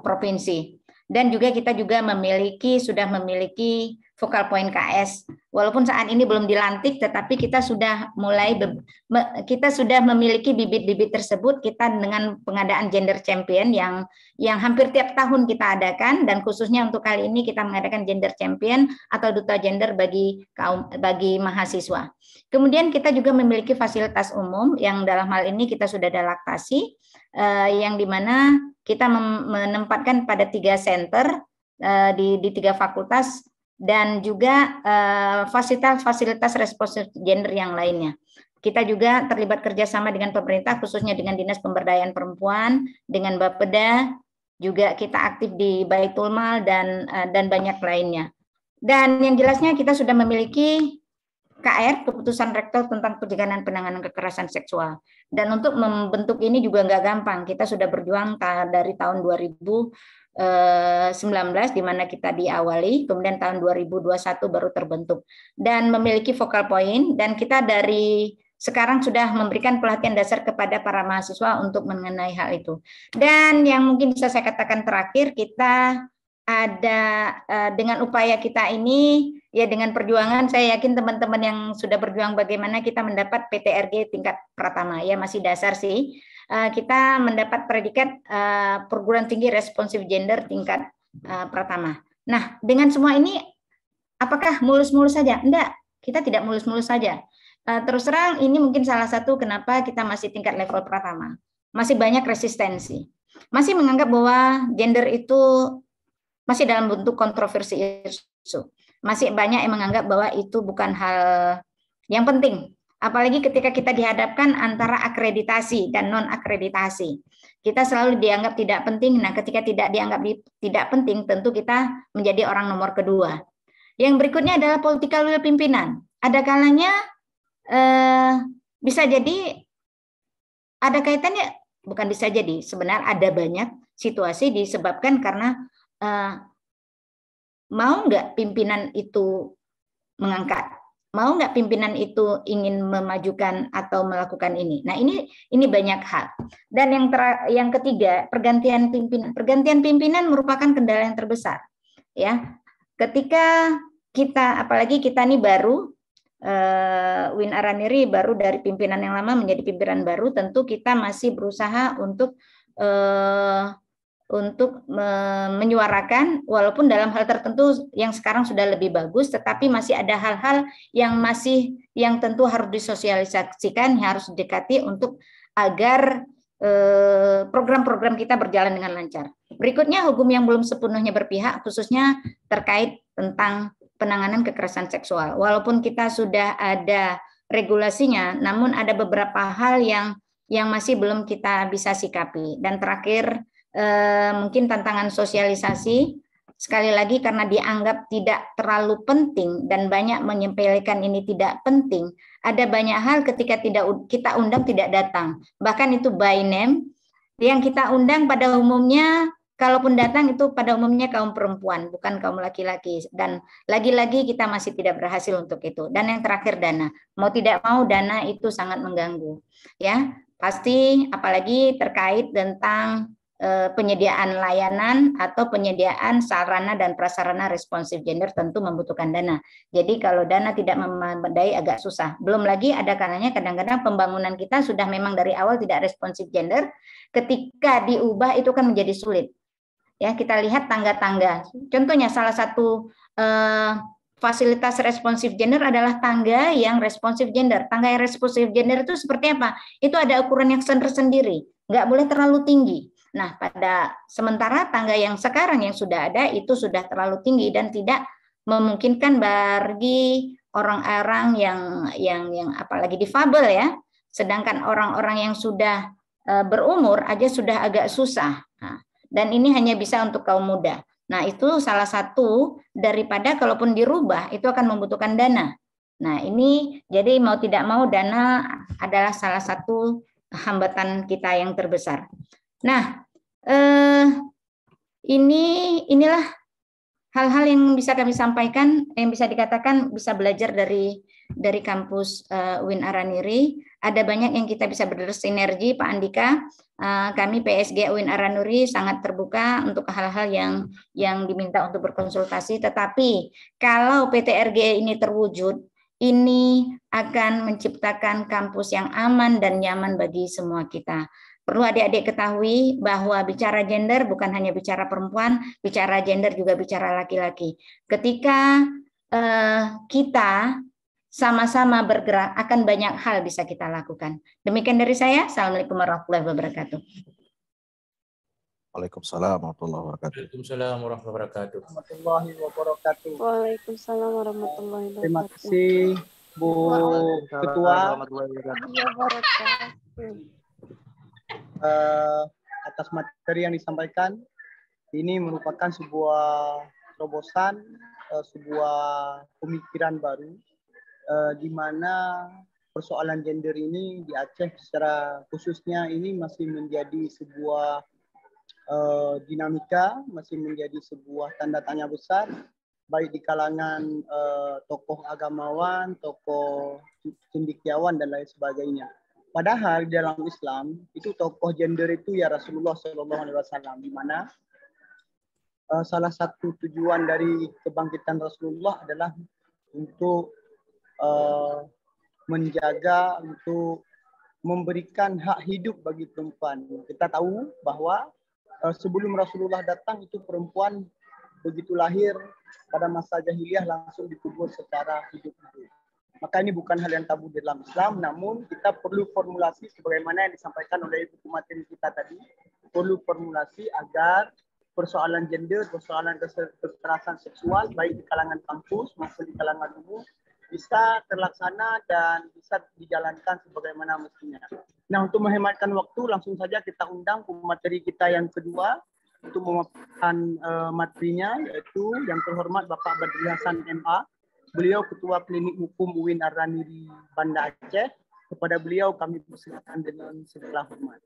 provinsi. Dan juga kita juga sudah memiliki focal point KS. Walaupun saat ini belum dilantik, tetapi kita sudah memiliki bibit-bibit tersebut. Kita dengan pengadaan gender champion yang hampir tiap tahun kita adakan, dan khususnya untuk kali ini kita mengadakan gender champion atau duta gender bagi mahasiswa. Kemudian kita juga memiliki fasilitas umum yang dalam hal ini kita sudah ada laktasi, yang dimana kita menempatkan pada 3 center di 3 fakultas, dan juga fasilitas responsif gender yang lainnya. Kita juga terlibat kerjasama dengan pemerintah, khususnya dengan Dinas Pemberdayaan Perempuan, dengan Bapeda, juga kita aktif di Baitul Mal dan banyak lainnya. Dan yang jelasnya kita sudah memiliki KR, keputusan rektor tentang pencegahan penanganan kekerasan seksual. Dan untuk membentuk ini juga nggak gampang. Kita sudah berjuang dari tahun 2019 di mana kita diawali, kemudian tahun 2021 baru terbentuk dan memiliki focal point, dan kita dari sekarang sudah memberikan pelatihan dasar kepada para mahasiswa untuk mengenai hal itu. Dan yang mungkin bisa saya katakan terakhir, kita ada dengan upaya kita ini, ya dengan perjuangan, saya yakin teman-teman yang sudah berjuang bagaimana kita mendapat PTRG tingkat pratama, ya masih dasar sih. Kita mendapat predikat perguruan tinggi responsif gender tingkat pratama. Nah, dengan semua ini, apakah mulus-mulus saja? Enggak, kita tidak mulus-mulus saja. Terus terang, ini mungkin salah satu kenapa kita masih tingkat level pratama. Masih banyak resistensi. Masih menganggap bahwa gender itu masih dalam bentuk kontroversi isu. Masih banyak yang menganggap bahwa itu bukan hal yang penting. Apalagi ketika kita dihadapkan antara akreditasi dan non-akreditasi. Kita selalu dianggap tidak penting. Nah, ketika tidak dianggap tidak penting, tentu kita menjadi orang nomor kedua. Yang berikutnya adalah political will pimpinan. Ada kalanya bisa jadi ada kaitannya, bukan bisa jadi, sebenarnya ada banyak situasi disebabkan karena mau nggak pimpinan itu mengangkat, mau nggak pimpinan itu ingin memajukan atau melakukan ini. Nah, ini banyak hal. Dan yang ketiga, pergantian pimpinan. Pergantian pimpinan merupakan kendala yang terbesar. Ya, ketika kita, apalagi kita ini baru, Win Araniri baru dari pimpinan yang lama menjadi pimpinan baru, tentu kita masih berusaha untuk menyuarakan, walaupun dalam hal tertentu yang sekarang sudah lebih bagus, tetapi masih ada hal-hal yang tentu harus disosialisasikan, harus didekati untuk agar program-program kita berjalan dengan lancar. Berikutnya, hukum yang belum sepenuhnya berpihak, khususnya terkait tentang penanganan kekerasan seksual. Walaupun kita sudah ada regulasinya, namun ada beberapa hal yang masih belum kita bisa sikapi. Dan terakhir, mungkin tantangan sosialisasi, sekali lagi karena dianggap tidak terlalu penting dan banyak menyepelekan ini tidak penting, ada banyak hal ketika kita undang tidak datang, bahkan itu by name, yang kita undang pada umumnya, kalaupun datang itu pada umumnya kaum perempuan, bukan kaum laki-laki, dan lagi-lagi kita masih tidak berhasil untuk itu. Dan yang terakhir, dana, mau tidak mau dana itu sangat mengganggu, ya pasti, apalagi terkait tentang penyediaan layanan atau penyediaan sarana dan prasarana responsif gender tentu membutuhkan dana. Jadi kalau dana tidak memadai agak susah. Belum lagi ada kalanya kadang-kadang pembangunan kita sudah memang dari awal tidak responsif gender, ketika diubah itu kan menjadi sulit. Ya, kita lihat tangga-tangga. Contohnya salah satu fasilitas responsif gender adalah tangga yang responsif gender. Tangga yang responsif gender itu seperti apa? Itu ada ukuran yang tersendiri. nggak boleh terlalu tinggi. Nah, pada sementara tangga yang sekarang yang sudah ada itu sudah terlalu tinggi dan tidak memungkinkan bagi orang-orang yang apalagi difabel ya. Sedangkan orang-orang yang sudah berumur aja sudah agak susah. Nah, dan ini hanya bisa untuk kaum muda. Nah, itu salah satu daripada kalaupun dirubah itu akan membutuhkan dana. Nah, ini jadi mau tidak mau dana adalah salah satu hambatan kita yang terbesar. Nah, inilah hal-hal yang bisa kami sampaikan, yang bisa dikatakan bisa belajar dari kampus UIN Araniri. Ada banyak yang kita bisa bersinergi, Pak Andika. Kami PSG UIN Araniri sangat terbuka untuk hal-hal yang diminta untuk berkonsultasi. Tetapi kalau PTRG ini terwujud, ini akan menciptakan kampus yang aman dan nyaman bagi semua kita. Perlu adik-adik ketahui bahwa bicara gender bukan hanya bicara perempuan, bicara gender juga bicara laki-laki. Ketika kita sama-sama bergerak, akan banyak hal bisa kita lakukan. Demikian dari saya. Assalamualaikum warahmatullahi wabarakatuh.
Waalaikumsalam warahmatullahi wabarakatuh.
Waalaikumsalam warahmatullahi wabarakatuh.
Warahmatullahi wabarakatuh.
Waalaikumsalam warahmatullahi wabarakatuh.
Terima kasih Bu Ketua atas materi yang disampaikan. Ini merupakan sebuah terobosan, sebuah pemikiran baru, di mana persoalan gender ini di Aceh secara khususnya ini masih menjadi sebuah dinamika, masih menjadi sebuah tanda tanya besar, baik di kalangan tokoh agamawan, tokoh cendekiawan dan lain sebagainya. Padahal di dalam Islam itu tokoh gender itu ya Rasulullah SAW, di mana salah satu tujuan dari kebangkitan Rasulullah adalah untuk menjaga, untuk memberikan hak hidup bagi perempuan. Kita tahu bahwa sebelum Rasulullah datang itu perempuan begitu lahir pada masa jahiliyah langsung dikubur secara hidup-hidup. Maka ini bukan hal yang tabu dalam Islam, namun kita perlu formulasi sebagaimana yang disampaikan oleh Ibu materi kita tadi, perlu formulasi agar persoalan gender, persoalan kekerasan seksual baik di kalangan kampus maupun di kalangan umum bisa terlaksana dan bisa dijalankan sebagaimana mestinya. Nah, untuk menghematkan waktu, langsung saja kita undang pemateri kita yang kedua untuk memaparkan materinya, yaitu yang terhormat Bapak Badri Hasan MA. Beliau Ketua Klinik Hukum UIN Araniri Banda Aceh. Kepada beliau kami persilakan dengan segala hormat.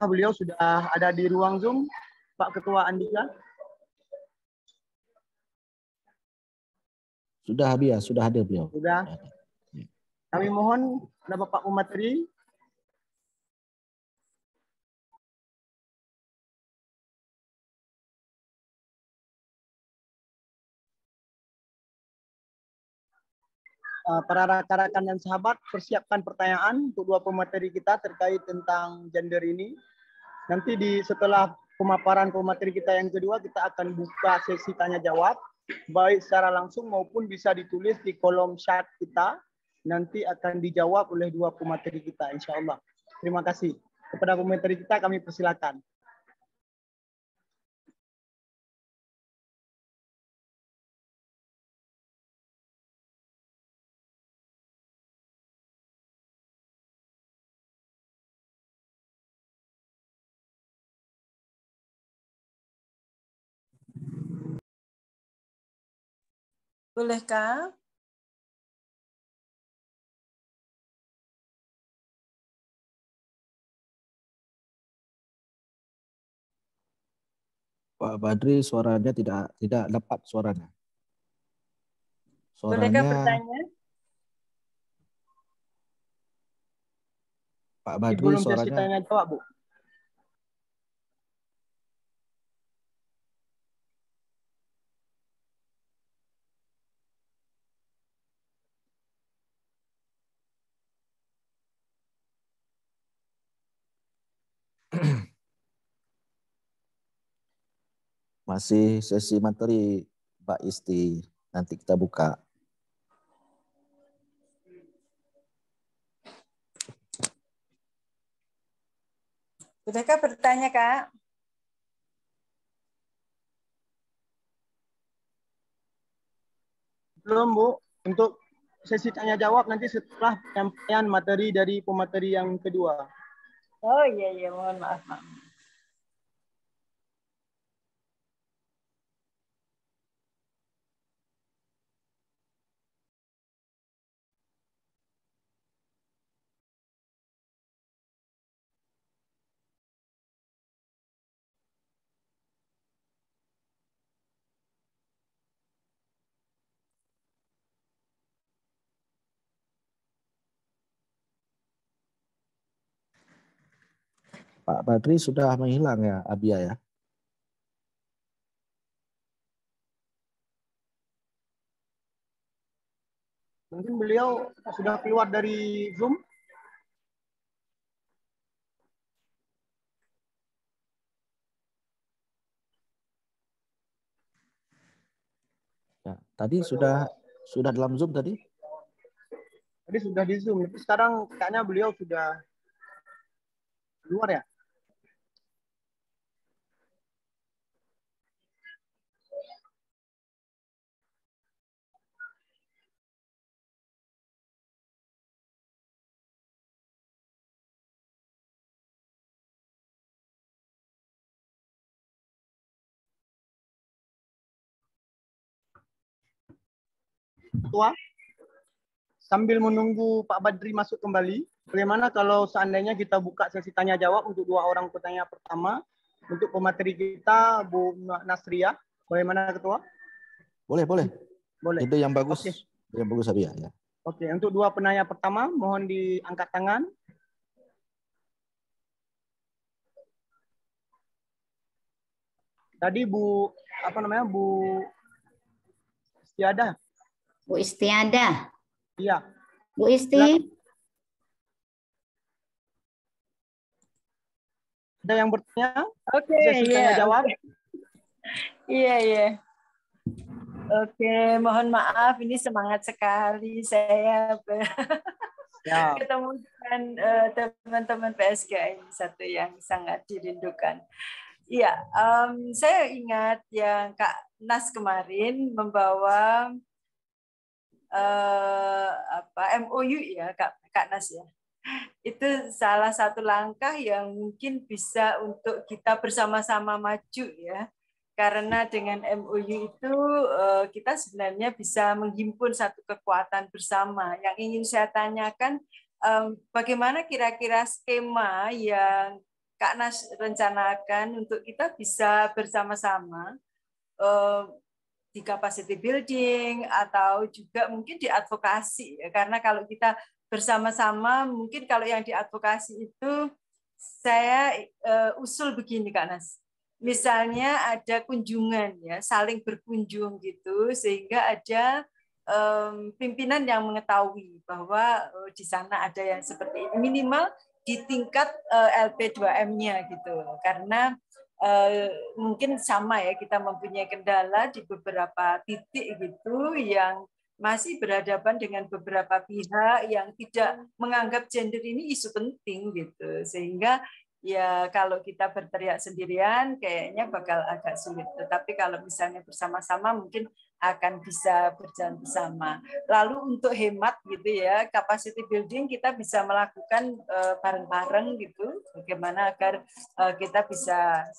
Beliau sudah ada di ruang Zoom, Pak Ketua Andika.
Sudah hadir beliau.
Sudah. Kami mohon kepada Bapak Pemateri. Para rakan-rakan dan sahabat, persiapkan pertanyaan untuk dua pemateri kita terkait tentang gender ini. Nanti setelah pemaparan pemateri kita yang kedua, kita akan buka sesi tanya jawab, baik secara langsung maupun bisa ditulis di kolom chat kita. Nanti akan dijawab oleh dua pemateri kita, insya Allah. Terima kasih. Kepada pemateri kita kami persilakan.
Bolehkah?
Pak Badri suaranya tidak dapat suaranya.
Bolehkah bertanya?
Pak Badri
belum
suaranya
tanya jawab, Bu.
Masih sesi materi Mbak Isti. Nanti kita buka.
Sudahkah bertanya, Kak?
Belum, Bu. Untuk sesi tanya jawab nanti setelah penyampaian materi dari pemateri yang kedua.
Oh iya, iya. Mohon maaf.
Pak Badri sudah menghilang ya, Abia ya?
Mungkin beliau sudah keluar dari Zoom.
Ya, tadi sudah dalam Zoom tadi?
Tadi sudah di Zoom, tapi sekarang kayaknya beliau sudah keluar ya. Ketua, sambil menunggu Pak Badri masuk kembali, bagaimana kalau seandainya kita buka sesi tanya jawab untuk 2 orang petanya pertama, untuk pemateri kita Bu Nasria, bagaimana Ketua?
Boleh, boleh.
Boleh.
Itu yang bagus.
Oke.
Yang bagus Abia ya.
Oke, untuk 2 penanya pertama mohon diangkat tangan. Tadi Bu Istiada.
Bu Istiada.
Iya.
Bu Isti.
Ada yang bertanya?
Oke,
Sesi tanya jawab.
Iya, iya. Oke, mohon maaf, ini semangat sekali saya
Ya.
ketemu dengan teman-teman PSK ini, satu yang sangat dirindukan. Iya, saya ingat yang Kak Nas kemarin membawa MOU ya, Kak Nas ya. Itu salah satu langkah yang mungkin bisa untuk kita bersama-sama maju ya. Karena dengan MOU itu kita sebenarnya bisa menghimpun satu kekuatan bersama. Yang ingin saya tanyakan, bagaimana kira-kira skema yang Kak Nas rencanakan untuk kita bisa bersama-sama di capacity building atau juga mungkin di advokasi. Karena kalau kita bersama-sama, mungkin kalau yang di advokasi itu saya usul begini Kak Nas. Misalnya ada kunjungan ya, saling berkunjung gitu, sehingga ada pimpinan yang mengetahui bahwa di sana ada yang seperti ini, minimal di tingkat LP2M-nya gitu. Karena mungkin sama ya, kita mempunyai kendala di beberapa titik gitu yang masih berhadapan dengan beberapa pihak yang tidak menganggap gender ini isu penting gitu, sehingga ya kalau kita berteriak sendirian kayaknya bakal agak sulit. Tetapi kalau misalnya bersama-sama mungkin akan bisa berjalan bersama. Lalu untuk hemat gitu ya, capacity building kita bisa melakukan bareng-bareng gitu. Bagaimana agar kita bisa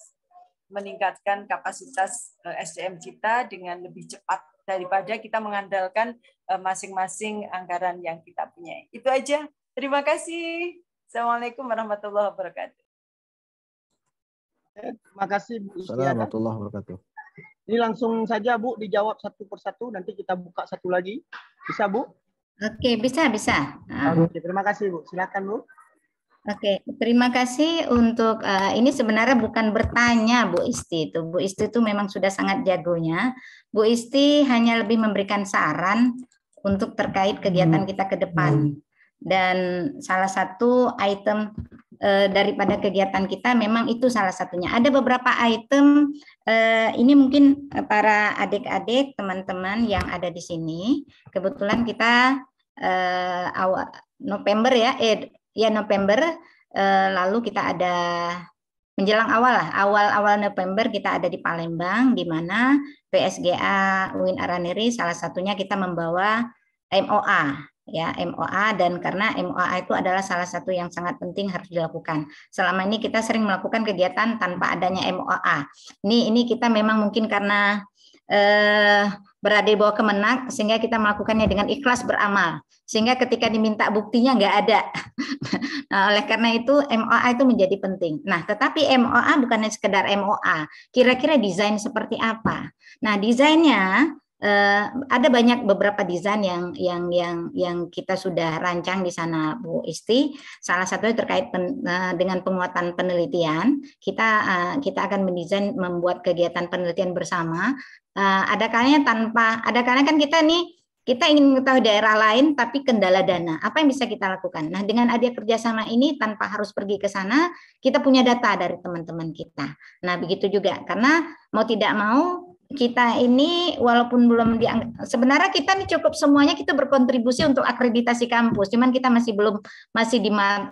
meningkatkan kapasitas SDM kita dengan lebih cepat daripada kita mengandalkan masing-masing anggaran yang kita punya. Itu aja. Terima kasih. Assalamualaikum warahmatullahi wabarakatuh.
Terima kasih Bu Istiada.
Assalamualaikum warahmatullahi wabarakatuh.
Ini langsung saja Bu dijawab satu persatu, nanti kita buka satu lagi. Bisa Bu?
Oke, bisa.
Oke, terima kasih Bu. Silakan Bu.
Oke, terima kasih untuk ini sebenarnya bukan bertanya Bu Isti itu. Bu Isti itu memang sudah sangat jagonya. Bu Isti hanya lebih memberikan saran untuk terkait kegiatan kita ke depan. Dan salah satu item daripada kegiatan kita memang itu salah satunya. Ada beberapa item ini mungkin para adik-adik, teman-teman yang ada di sini, kebetulan kita awal November November, lalu kita ada menjelang awal November kita ada di Palembang, di mana PSGA UIN Araniri salah satunya kita membawa MOA. Ya, MOA, dan karena MOA itu adalah salah satu yang sangat penting harus dilakukan. Selama ini kita sering melakukan kegiatan tanpa adanya MOA. Ini kita memang mungkin karena berada di bawah Kemenak sehingga kita melakukannya dengan ikhlas beramal. Sehingga ketika diminta buktinya nggak ada. Nah, oleh karena itu MOA itu menjadi penting. Nah, tetapi MOA bukannya sekedar MOA. Kira-kira desain seperti apa? Nah, desainnya ada beberapa desain yang kita sudah rancang di sana, Bu Isti. Salah satunya terkait dengan penguatan penelitian. Kita akan mendesain membuat kegiatan penelitian bersama. Ada kalanya kan kita ingin mengetahui daerah lain tapi kendala dana. Apa yang bisa kita lakukan? Nah, dengan ada kerjasama ini tanpa harus pergi ke sana, kita punya data dari teman-teman kita. Nah, begitu juga karena mau tidak mau kita ini walaupun belum sebenarnya kita ini cukup semuanya kita berkontribusi untuk akreditasi kampus, cuman kita masih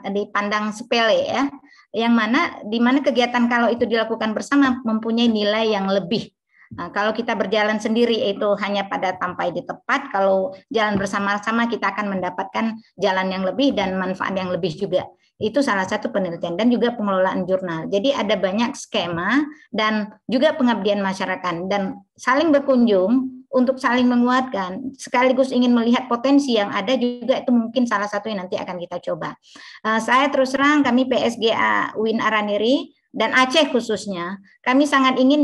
dipandang sepele ya. Yang di mana kegiatan kalau itu dilakukan bersama mempunyai nilai yang lebih. Nah, kalau kita berjalan sendiri itu hanya pada sampai di tempat, kalau jalan bersama-sama kita akan mendapatkan jalan yang lebih dan manfaat yang lebih juga. Itu salah satu penelitian dan juga pengelolaan jurnal. Jadi ada banyak skema dan juga pengabdian masyarakat dan saling berkunjung untuk saling menguatkan sekaligus ingin melihat potensi yang ada juga itu mungkin salah satu yang nanti akan kita coba. Saya terus terang kami PSGA UIN Araniri dan Aceh khususnya, kami sangat ingin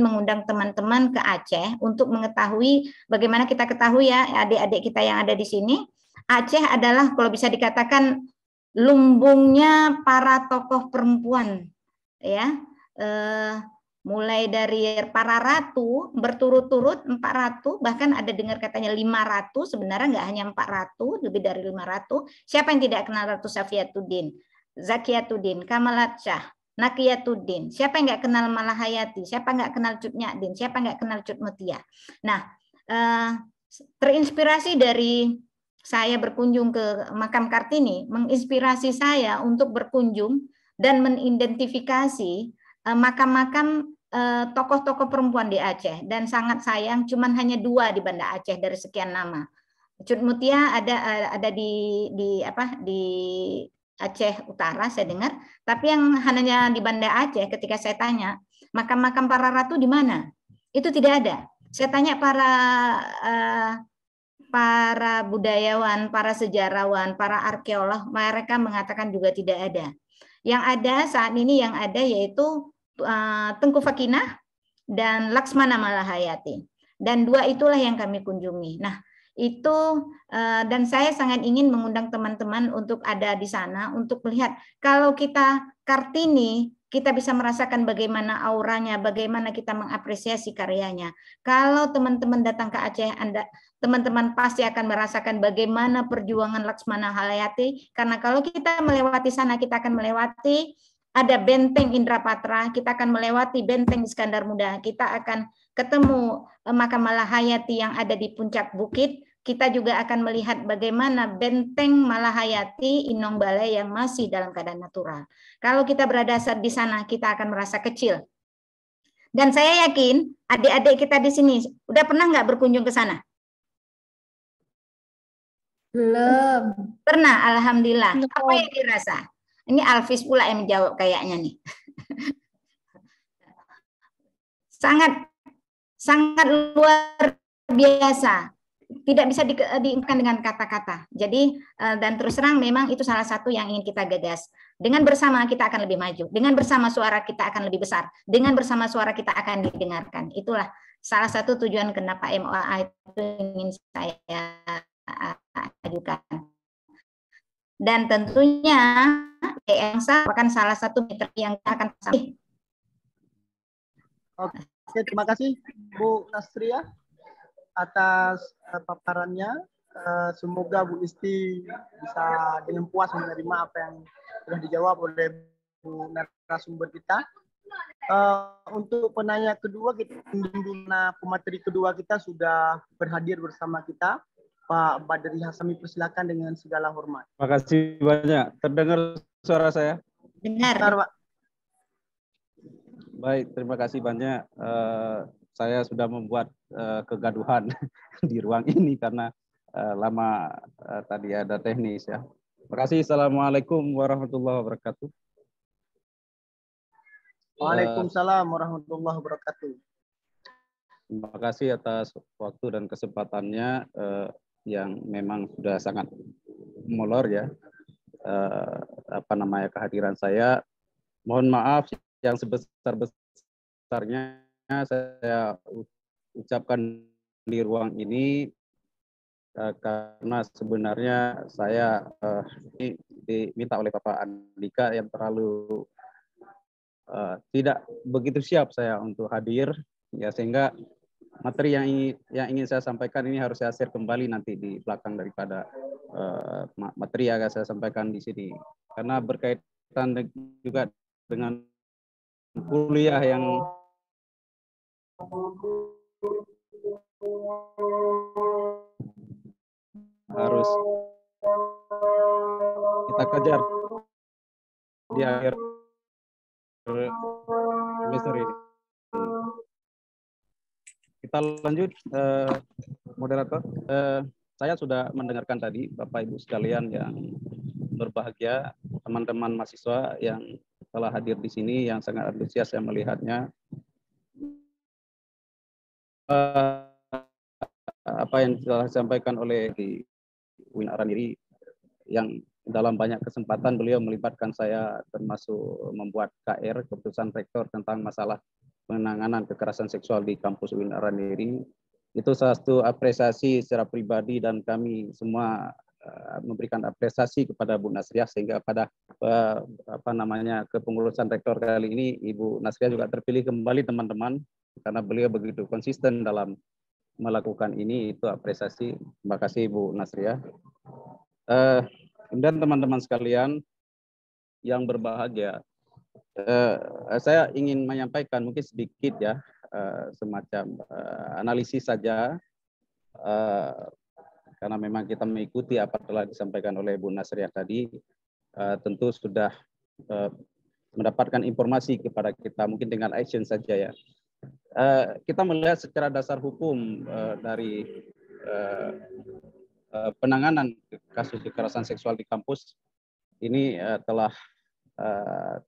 mengundang teman-teman ke Aceh untuk mengetahui bagaimana kita ketahui ya adik-adik kita yang ada di sini, Aceh adalah kalau bisa dikatakan lumbungnya para tokoh perempuan ya, mulai dari para ratu berturut-turut 4 ratu, bahkan ada dengar katanya 5 ratu, sebenarnya nggak hanya 4 ratu, lebih dari 5 ratu. Siapa yang tidak kenal Ratu Safiyatuddin, Zakiyatuddin, Kamalat Shah, Nakiyatuddin, siapa yang nggak kenal Malahayati, siapa nggak kenal Cut Nyadin, siapa nggak kenal Cut Mutia. Nah, terinspirasi dari saya berkunjung ke makam Kartini, menginspirasi saya untuk berkunjung dan mengidentifikasi makam-makam tokoh-tokoh perempuan di Aceh. Dan sangat sayang, cuman hanya 2 di Banda Aceh dari sekian nama. Cut Mutia ada di Aceh Utara, saya dengar. Tapi yang hanya di Banda Aceh, ketika saya tanya, makam-makam para ratu di mana? Itu tidak ada. Saya tanya para budayawan, para sejarawan, para arkeolog, mereka mengatakan juga tidak ada. Yang ada saat ini yaitu Tengku Fakinah dan Laksmana Malahayati. Dan 2 itulah yang kami kunjungi. Nah, itu dan saya sangat ingin mengundang teman-teman untuk ada di sana untuk melihat kalau kita Kartini, kita bisa merasakan bagaimana auranya, bagaimana kita mengapresiasi karyanya. Kalau teman-teman datang ke Aceh, teman-teman pasti akan merasakan bagaimana perjuangan Laksmana Malahayati, karena kalau kita melewati sana, kita akan melewati ada benteng Indrapatra, kita akan melewati benteng Iskandar Muda, kita akan ketemu makam Malahayati yang ada di puncak bukit, kita juga akan melihat bagaimana benteng Malahayati Inong Balai yang masih dalam keadaan natural. Kalau kita berada di sana, kita akan merasa kecil. Dan saya yakin adik-adik kita di sini udah pernah nggak berkunjung ke sana?
Belum.
Pernah, alhamdulillah. Belum. Apa yang dirasa? Ini Alvis pula yang menjawab kayaknya nih. sangat luar biasa. Tidak bisa diungkapkan dengan kata-kata. Jadi dan terus terang memang itu salah satu yang ingin kita gagas. Dengan bersama kita akan lebih maju. Dengan bersama suara kita akan lebih besar. Dengan bersama suara kita akan didengarkan. Itulah salah satu tujuan kenapa MOA itu ingin saya ajukan. Dan tentunya EMSA merupakan salah satu mitra yang akan sampai.
Oke, terima kasih Bu Nastria atas paparannya. Semoga Bu Isti bisa dengan puas menerima apa yang sudah dijawab oleh Bu narasumber kita. Untuk penanya kedua, kita pemateri kedua kita sudah berhadir bersama kita. Pak Badri Hasami, persilakan dengan segala hormat.
Terima kasih banyak. Terdengar suara saya?
Dengar.
Bentar, Pak.
Baik, terima kasih banyak. Saya sudah membuat kegaduhan di ruang ini karena lama tadi ada teknis ya. Terima kasih. Assalamualaikum warahmatullahi wabarakatuh.
Waalaikumsalam warahmatullahi wabarakatuh.
Terima kasih atas waktu dan kesempatannya yang memang sudah sangat molor ya. Kehadiran saya. Mohon maaf yang sebesar-besarnya saya ucapkan di ruang ini karena sebenarnya saya diminta oleh Bapak Andika yang terlalu tidak begitu siap saya untuk hadir ya, sehingga materi yang ingin saya sampaikan ini harus saya share kembali nanti di belakang daripada materi yang saya sampaikan di sini, karena berkaitan juga dengan kuliah yang harus kita kejar di akhir semester ini. Kita lanjut, moderator. Saya sudah mendengarkan tadi Bapak Ibu sekalian yang berbahagia, teman-teman mahasiswa yang telah hadir di sini, yang sangat antusias saya melihatnya. Apa yang telah disampaikan oleh Win Araniri, yang dalam banyak kesempatan beliau melibatkan saya, termasuk membuat KR, keputusan rektor tentang masalah penanganan kekerasan seksual di kampus Win Araniri. Itu salah satu apresiasi secara pribadi, dan kami semua memberikan apresiasi kepada Bu Nasriah, sehingga pada kepengurusan rektor kali ini Ibu Nasriah juga terpilih kembali, teman-teman, karena beliau begitu konsisten dalam melakukan ini. Itu apresiasi. Terima kasih Bu Nasriah. Kemudian teman-teman sekalian yang berbahagia, saya ingin menyampaikan mungkin sedikit ya, semacam analisis saja, karena memang kita mengikuti apa telah disampaikan oleh Bu Nasriah tadi, tentu sudah mendapatkan informasi kepada kita, mungkin dengan action saja ya. Kita melihat secara dasar hukum dari penanganan kasus kekerasan seksual di kampus ini, telah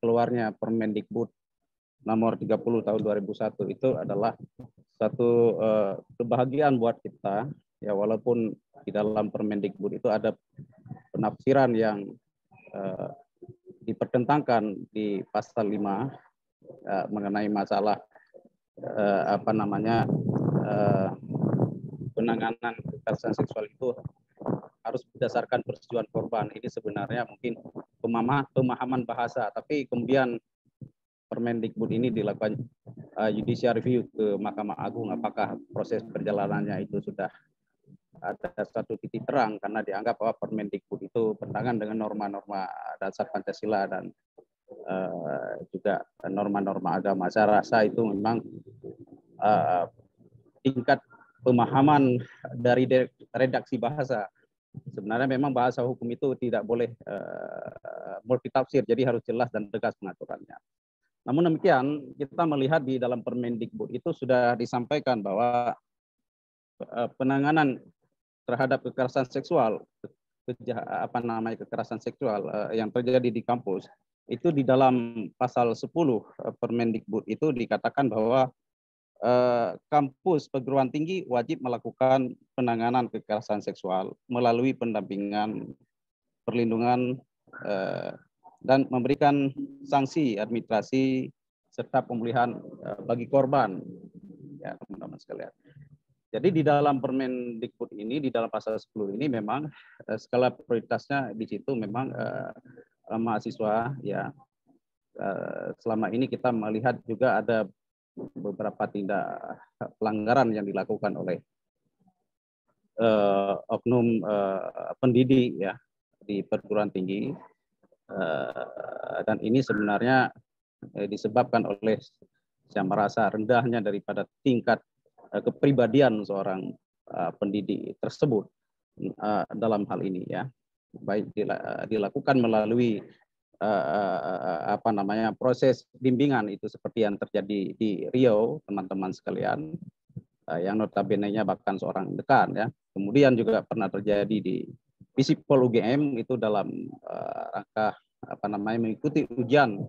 keluarnya Permendikbud nomor 30 tahun 2001. Itu adalah satu kebahagiaan buat kita ya, walaupun di dalam Permendikbud itu ada penafsiran yang dipertentangkan di pasal 5 mengenai masalah penanganan kekerasan seksual itu harus berdasarkan persetujuan korban. Ini sebenarnya mungkin pemahaman bahasa, tapi kemudian Permendikbud ini dilakukan judicial review ke Mahkamah Agung, apakah proses perjalanannya itu sudah ada satu titik terang, karena dianggap bahwa Permendikbud itu bertentangan dengan norma-norma dasar Pancasila dan juga norma-norma agama. Saya rasa itu memang tingkat pemahaman dari redaksi bahasa. Sebenarnya memang bahasa hukum itu tidak boleh multitafsir, jadi harus jelas dan tegas pengaturannya. Namun demikian, kita melihat di dalam Permendikbud itu sudah disampaikan bahwa penanganan terhadap kekerasan seksual, kekerasan seksual yang terjadi di kampus, itu di dalam pasal 10 Permendikbud itu dikatakan bahwa kampus perguruan tinggi wajib melakukan penanganan kekerasan seksual melalui pendampingan, perlindungan, dan memberikan sanksi administrasi serta pemulihan bagi korban, ya teman-teman sekalian. Jadi di dalam Permendikbud ini, di dalam pasal 10 ini memang skala prioritasnya di situ memang mahasiswa ya. Selama ini kita melihat juga ada beberapa tindak pelanggaran yang dilakukan oleh oknum pendidik ya di perguruan tinggi, dan ini sebenarnya disebabkan oleh saya merasa rendahnya daripada tingkat kepribadian seorang pendidik tersebut dalam hal ini ya, baik dilakukan melalui proses bimbingan itu seperti yang terjadi di Riau, teman-teman sekalian, yang notabene-nya bahkan seorang dekan ya. Kemudian juga pernah terjadi di Visipol UGM itu dalam rangka mengikuti ujian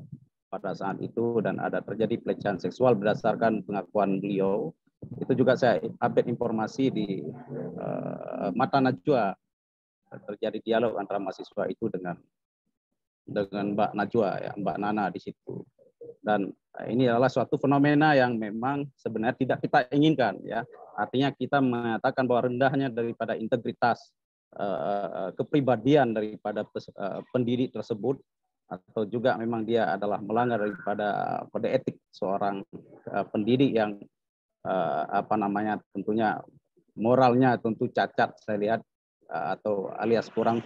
pada saat itu, dan ada terjadi pelecehan seksual berdasarkan pengakuan beliau. Itu juga saya update informasi di Mata Najwa, terjadi dialog antara mahasiswa itu dengan Mbak Najwa ya, Mbak Nana di situ. Dan ini adalah suatu fenomena yang memang sebenarnya tidak kita inginkan ya. Artinya kita mengatakan bahwa rendahnya daripada integritas kepribadian daripada pendidik tersebut, atau juga memang dia adalah melanggar daripada kode etik seorang pendidik yang tentunya moralnya tentu cacat saya lihat, atau alias kurang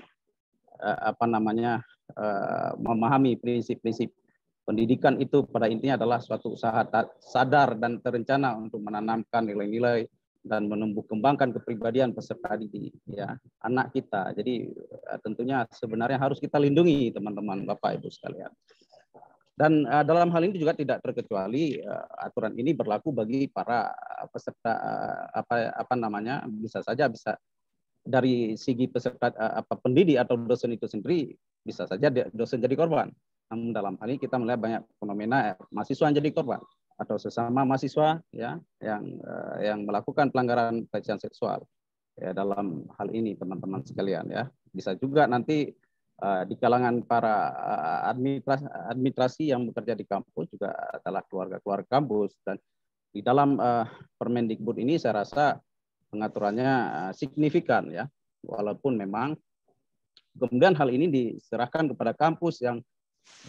memahami prinsip-prinsip pendidikan itu pada intinya adalah suatu usaha sadar dan terencana untuk menanamkan nilai-nilai dan menumbuh kembangkan kepribadian peserta didik ya, anak kita. Jadi tentunya sebenarnya harus kita lindungi teman-teman Bapak Ibu sekalian. Dan dalam hal ini juga tidak terkecuali aturan ini berlaku bagi para peserta bisa dari segi peserta pendidik atau dosen itu sendiri, bisa saja dosen jadi korban. Namun dalam hal ini kita melihat banyak fenomena mahasiswa yang jadi korban atau sesama mahasiswa ya yang melakukan pelanggaran pelecehan seksual ya, dalam hal ini teman-teman sekalian ya. Bisa juga nanti di kalangan para administrasi yang bekerja di kampus juga adalah keluarga-keluarga kampus, dan di dalam Permendikbud ini saya rasa pengaturannya signifikan ya, walaupun memang kemudian hal ini diserahkan kepada kampus yang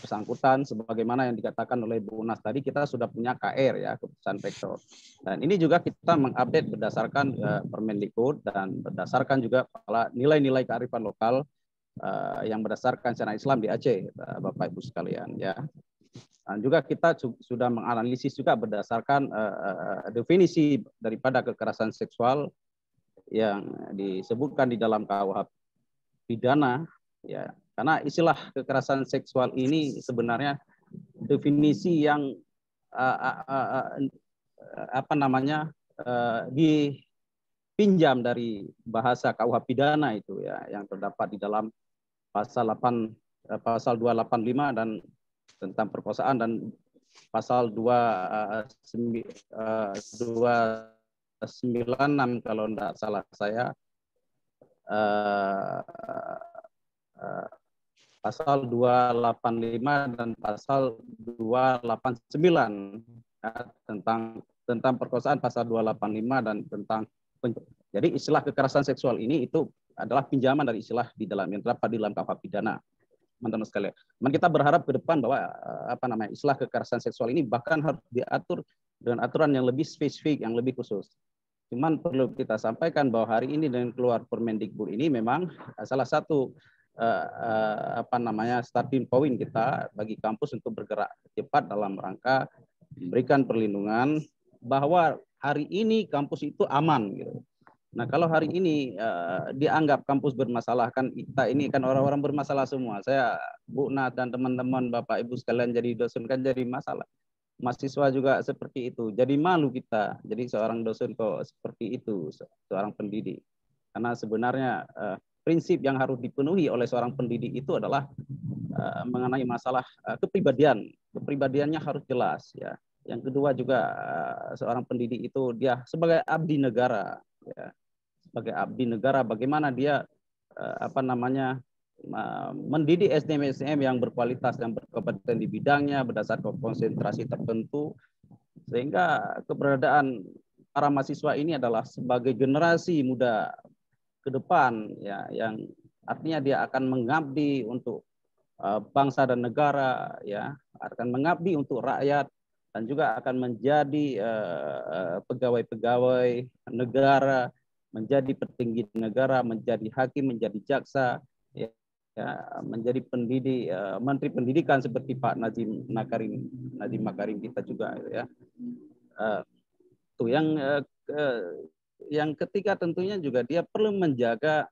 bersangkutan, sebagaimana yang dikatakan oleh Bu Unas tadi, kita sudah punya KR ya, keputusan rektor, dan ini juga kita mengupdate berdasarkan Permendikbud dan berdasarkan juga nilai-nilai kearifan lokal yang berdasarkan syariat Islam di Aceh, Bapak Ibu sekalian ya. Dan juga kita sudah menganalisis juga berdasarkan definisi daripada kekerasan seksual yang disebutkan di dalam KUH pidana ya. Karena istilah kekerasan seksual ini sebenarnya definisi yang dipinjam dari bahasa KUH pidana itu ya, yang terdapat di dalam pasal 285 dan tentang perkosaan, dan pasal 296 kalau tidak salah saya, pasal 285 dan pasal 289 ya, tentang perkosaan, pasal 285 dan tentang jadi istilah kekerasan seksual ini itu adalah pinjaman dari istilah di dalam yang terdapat di dalam KUH pidana, teman-teman sekalian. Kita berharap ke depan bahwa istilah kekerasan seksual ini bahkan harus diatur dengan aturan yang lebih spesifik, yang lebih khusus. Cuman perlu kita sampaikan bahwa hari ini dengan keluar Permendikbud ini memang salah satu starting point kita bagi kampus untuk bergerak cepat dalam rangka memberikan perlindungan bahwa hari ini kampus itu aman gitu. Nah, kalau hari ini dianggap kampus bermasalah, kan kita ini kan orang-orang bermasalah semua. Saya, Bu Nat dan teman-teman Bapak Ibu sekalian jadi dosen kan jadi masalah. Mahasiswa juga seperti itu. Jadi malu kita. Jadi seorang dosen kok seperti itu, seorang pendidik. Karena sebenarnya prinsip yang harus dipenuhi oleh seorang pendidik itu adalah mengenai masalah kepribadian. Kepribadiannya harus jelas ya. Yang kedua juga seorang pendidik itu dia sebagai abdi negara ya. Sebagai abdi negara, bagaimana dia mendidik SDM-SDM yang berkualitas, yang berkompeten di bidangnya berdasarkan konsentrasi tertentu, sehingga keberadaan para mahasiswa ini adalah sebagai generasi muda ke depan ya, yang artinya dia akan mengabdi untuk bangsa dan negara ya, akan mengabdi untuk rakyat, dan juga akan menjadi pegawai-pegawai negara, menjadi petinggi negara, menjadi hakim, menjadi jaksa, ya, ya, menjadi pendidik, Menteri Pendidikan seperti Pak Nadiem Makarim kita juga ya. Itu yang ketiga tentunya juga dia perlu menjaga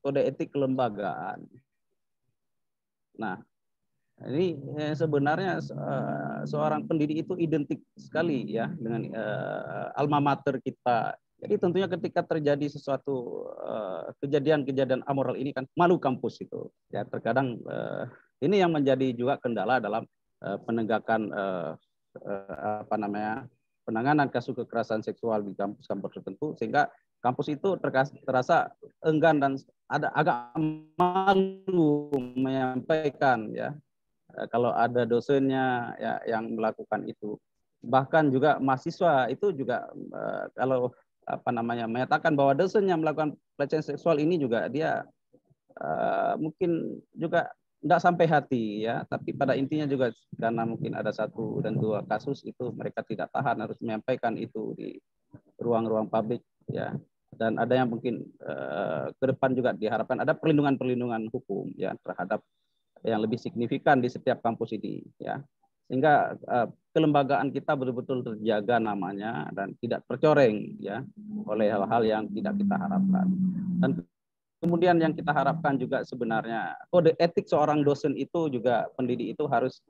kode etik kelembagaan. Nah, ini sebenarnya seorang pendidik itu identik sekali ya dengan alma mater kita. Jadi tentunya ketika terjadi sesuatu kejadian-kejadian amoral ini kan malu kampus itu. Ya terkadang ini yang menjadi juga kendala dalam penegakan penanganan kasus kekerasan seksual di kampus-kampus tertentu, sehingga kampus itu terasa enggan dan ada agak malu menyampaikan ya kalau ada dosennya ya yang melakukan itu. Bahkan juga mahasiswa itu juga kalau menyatakan bahwa dosen yang melakukan pelecehan seksual ini juga dia mungkin juga tidak sampai hati ya, tapi pada intinya juga karena mungkin ada 1 dan 2 kasus itu mereka tidak tahan harus menyampaikan itu di ruang-ruang publik ya. Dan ada yang mungkin ke depan juga diharapkan ada perlindungan hukum ya terhadap yang lebih signifikan di setiap kampus ini ya, sehingga kelembagaan kita betul-betul terjaga namanya dan tidak tercoreng ya oleh hal-hal yang tidak kita harapkan. Dan kemudian yang kita harapkan juga sebenarnya kode etik seorang dosen itu juga pendidik itu harus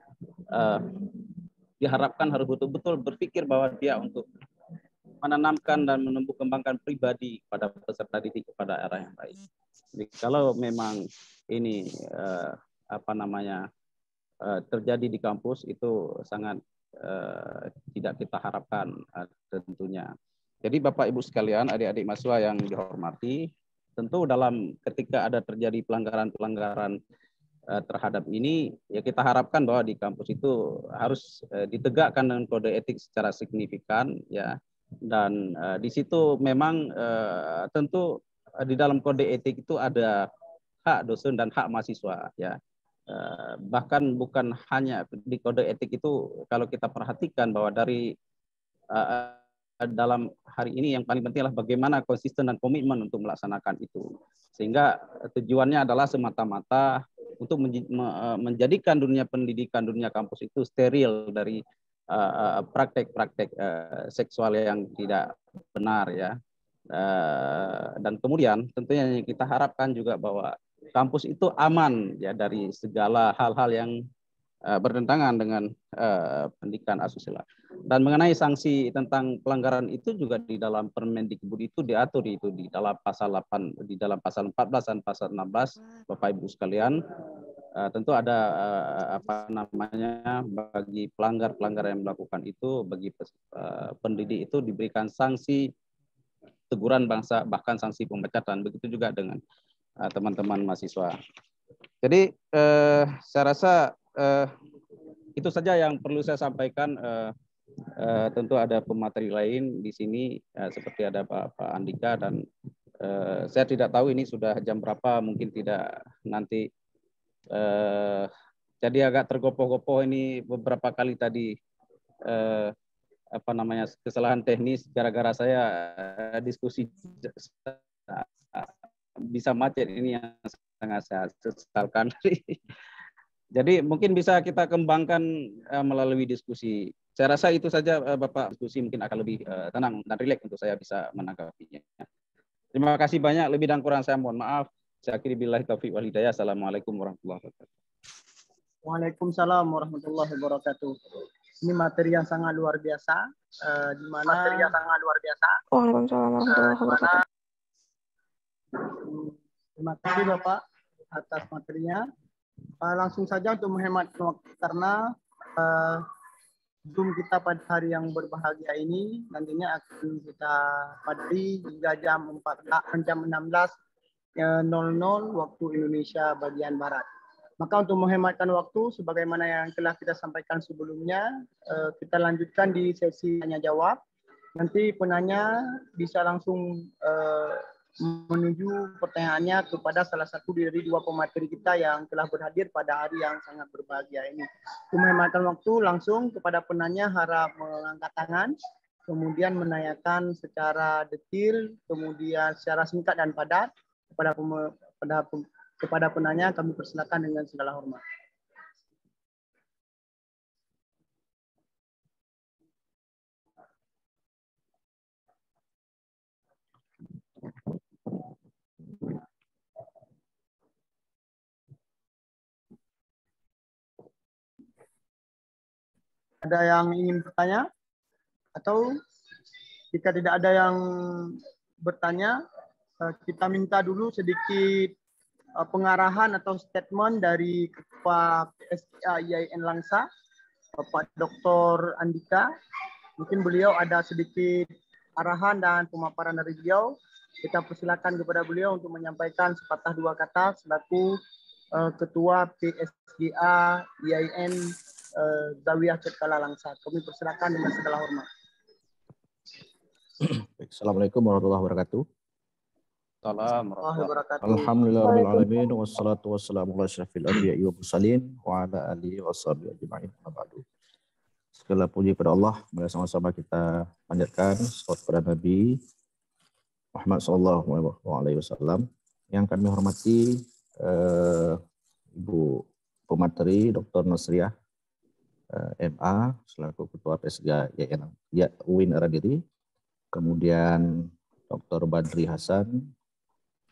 diharapkan harus betul-betul berpikir bahwa dia untuk menanamkan dan menumbuh kembangkan pribadi pada peserta didik kepada arah yang baik. Jadi kalau memang ini terjadi di kampus itu sangat tidak kita harapkan tentunya. Jadi Bapak Ibu sekalian, adik-adik mahasiswa yang dihormati, tentu ketika ada terjadi pelanggaran terhadap ini, ya kita harapkan bahwa di kampus itu harus ditegakkan dengan kode etik secara signifikan ya. Dan di situ memang tentu di dalam kode etik itu ada hak dosen dan hak mahasiswa ya. Bahkan bukan hanya di kode etik itu, kalau kita perhatikan bahwa dari dalam hari ini yang paling penting adalah bagaimana konsisten dan komitmen untuk melaksanakan itu, sehingga tujuannya adalah semata-mata untuk menjadikan dunia pendidikan, dunia kampus itu steril dari praktek-praktek seksual yang tidak benar ya. Dan kemudian tentunya yang kita harapkan juga bahwa kampus itu aman ya dari segala hal-hal yang bertentangan dengan pendidikan asusila. Dan mengenai sanksi tentang pelanggaran itu juga di dalam Permendikbud itu diatur itu di dalam pasal 8, di dalam pasal 14 dan pasal 16, Bapak Ibu sekalian. Tentu ada bagi pelanggar yang melakukan itu, bagi pendidik itu diberikan sanksi teguran bangsa, bahkan sanksi pemecatan. Begitu juga dengan teman-teman mahasiswa. Jadi saya rasa itu saja yang perlu saya sampaikan. Tentu ada pemateri lain di sini seperti ada Pak Andika, dan saya tidak tahu ini sudah jam berapa, mungkin tidak nanti. Jadi agak tergopoh-gopoh ini beberapa kali tadi kesalahan teknis gara-gara saya diskusi bisa macet, ini yang sangat saya sesalkan. Jadi mungkin bisa kita kembangkan melalui diskusi. Saya rasa itu saja Bapak, diskusi mungkin akan lebih tenang dan rileks untuk saya bisa menanggapinya. Terima kasih banyak, lebih dan kurang saya mohon maaf. Saya akhiri billahi taufiq wal hidayah. Assalamualaikum warahmatullahi wabarakatuh.
Waalaikumsalam warahmatullahi wabarakatuh. Ini materi yang sangat luar biasa, di mana
Waalaikumsalam warahmatullahi wabarakatuh.
Terima kasih Bapak atas materinya. Langsung saja untuk menghemat waktu, karena Zoom kita pada hari yang berbahagia ini nantinya akan kita padai hingga jam 16.00 waktu Indonesia bagian Barat. Maka untuk menghematkan waktu, sebagaimana yang telah kita sampaikan sebelumnya, kita lanjutkan di sesi tanya jawab. Nanti penanya bisa langsung menuju pertanyaannya kepada salah satu dari 2 pemateri kita yang telah berhadir pada hari yang sangat berbahagia ini. Untuk menghematkan waktu, langsung kepada penanya harap mengangkat tangan, kemudian menanyakan secara detail, kemudian secara singkat dan padat kepada Kepada penanya kami persilakan dengan segala hormat. Ada yang ingin bertanya? Atau jika tidak ada yang bertanya, kita minta dulu sedikit pengarahan atau statement dari Ketua PSGA IAIN Langsa, Bapak Dr. Andika. Mungkin beliau ada sedikit arahan dan pemaparan dari beliau. Kita persilakan kepada beliau untuk menyampaikan sepatah dua kata selaku Ketua PSGA IAIN Zawiyah Cekala Langsa. Kami persilakan dengan segala hormat.
Assalamualaikum warahmatullahi wabarakatuh. Alhamdulillahirabbil alamin wassalatu wassalamu ala asyrafil anbiya'i wal mursalin wa ala alihi washabihi ajma'in. Segala puji pada Allah, mari sama-sama kita panjatkan salawat kepada Nabi Muhammad SAW. Yang kami hormati Ibu Pemateri Dr. Nasriah MA selaku Ketua PSGA UIN Araniri, kemudian Dr. Badri Hasan,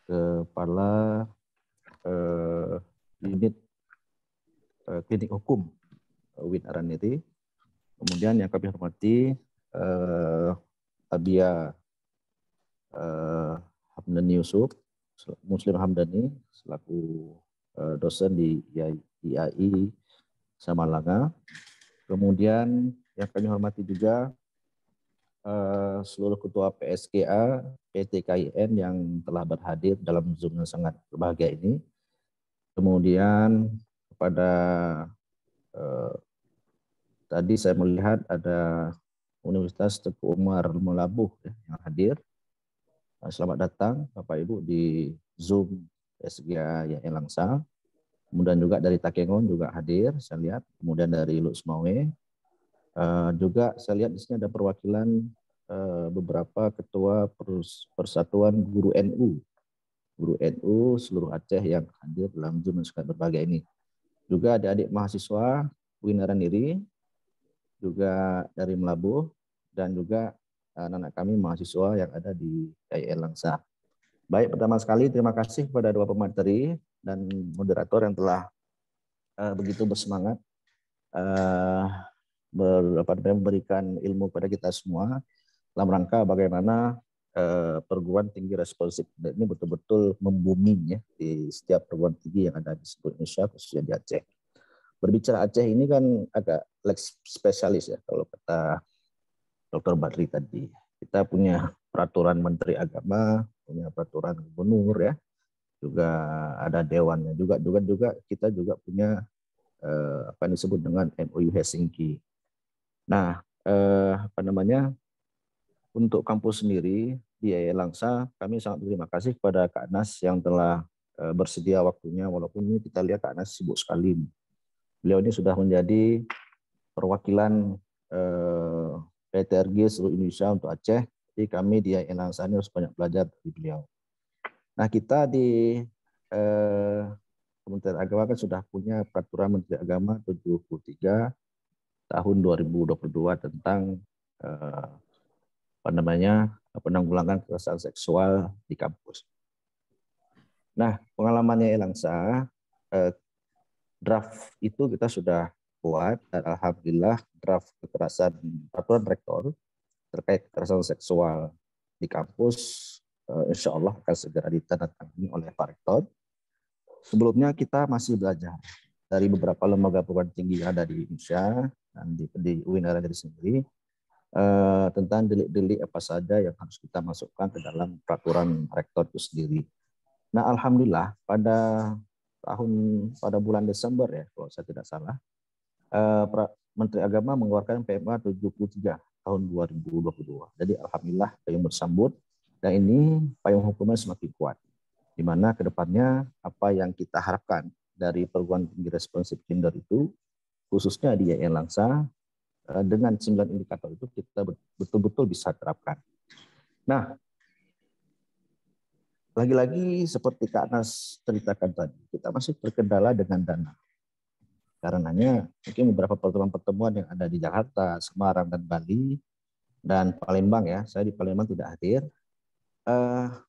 Kepala Unit Klinik Hukum UIN Araniri, kemudian yang kami hormati Abia Hamdani Yusuf, Muslim Hamdani selaku dosen di IAI Samalanga. Kemudian yang kami hormati juga seluruh ketua PSGA, PTKIN yang telah berhadir dalam Zoom yang sangat berbahagia ini. Kemudian kepada tadi saya melihat ada Universitas Teguh Umar Melabuh yang hadir. Selamat datang Bapak Ibu di Zoom PSGA IAIN Langsa. Kemudian juga dari Takengon juga hadir, saya lihat. Kemudian dari Luxmawe. Juga saya lihat di sini ada perwakilan beberapa ketua persatuan guru NU seluruh Aceh yang hadir dalam Zoom yang sangat berbahagia ini. Juga adik-adik mahasiswa UIN Araniri, juga dari Melabuh, dan juga anak-anak kami mahasiswa yang ada di IAIN Langsa. Baik, pertama sekali terima kasih kepada dua pemateri dan moderator yang telah begitu bersemangat memberikan ilmu kepada kita semua dalam rangka bagaimana perguruan tinggi responsif ini betul-betul membumi ya di setiap perguruan tinggi yang ada di seluruh Indonesia, khususnya di Aceh. Berbicara Aceh ini kan agak spesialis ya, kalau kata Dr. Badri tadi. Kita punya peraturan Menteri Agama, punya peraturan gubernur ya, juga ada dewannya, juga kita juga punya apa yang disebut dengan MOU Helsinki. Nah, untuk kampus sendiri di IAIN Langsa, kami sangat berterima kasih kepada Kak Nas yang telah bersedia waktunya, walaupun ini kita lihat Kak Nas sibuk sekali. Beliau ini sudah menjadi perwakilan PTRG seluruh Indonesia untuk Aceh. Jadi kami di IAIN Langsa ini harus banyak belajar dari beliau. Nah, kita di Kementerian Agama kan sudah punya peraturan Menteri Agama 73 tahun 2022 tentang penanggulangan kekerasan seksual di kampus. Nah, pengalamannya Langsa, draft itu kita sudah buat dan alhamdulillah draft peraturan rektor terkait kekerasan seksual di kampus insya Allah akan segera ditandatangani oleh Pak Rektor. Sebelumnya kita masih belajar dari beberapa lembaga perguruan tinggi yang ada di Indonesia dan di UIN Araniri sendiri tentang delik-delik apa saja yang harus kita masukkan ke dalam peraturan rektor itu sendiri. Nah, alhamdulillah pada bulan Desember ya, kalau saya tidak salah, Menteri Agama mengeluarkan PMA 73 tahun 2022. Jadi alhamdulillah payung bersambut dan ini payung hukumnya semakin kuat. Di mana kedepannya apa yang kita harapkan dari perguruan tinggi responsif gender itu, khususnya di IAIN Langsa, dengan 9 indikator itu kita betul-betul bisa terapkan. Nah, lagi-lagi seperti Kak Anas ceritakan tadi, kita masih terkendala dengan dana. Karenanya mungkin beberapa pertemuan-pertemuan yang ada di Jakarta, Semarang, dan Bali, dan Palembang ya, saya di Palembang tidak hadir.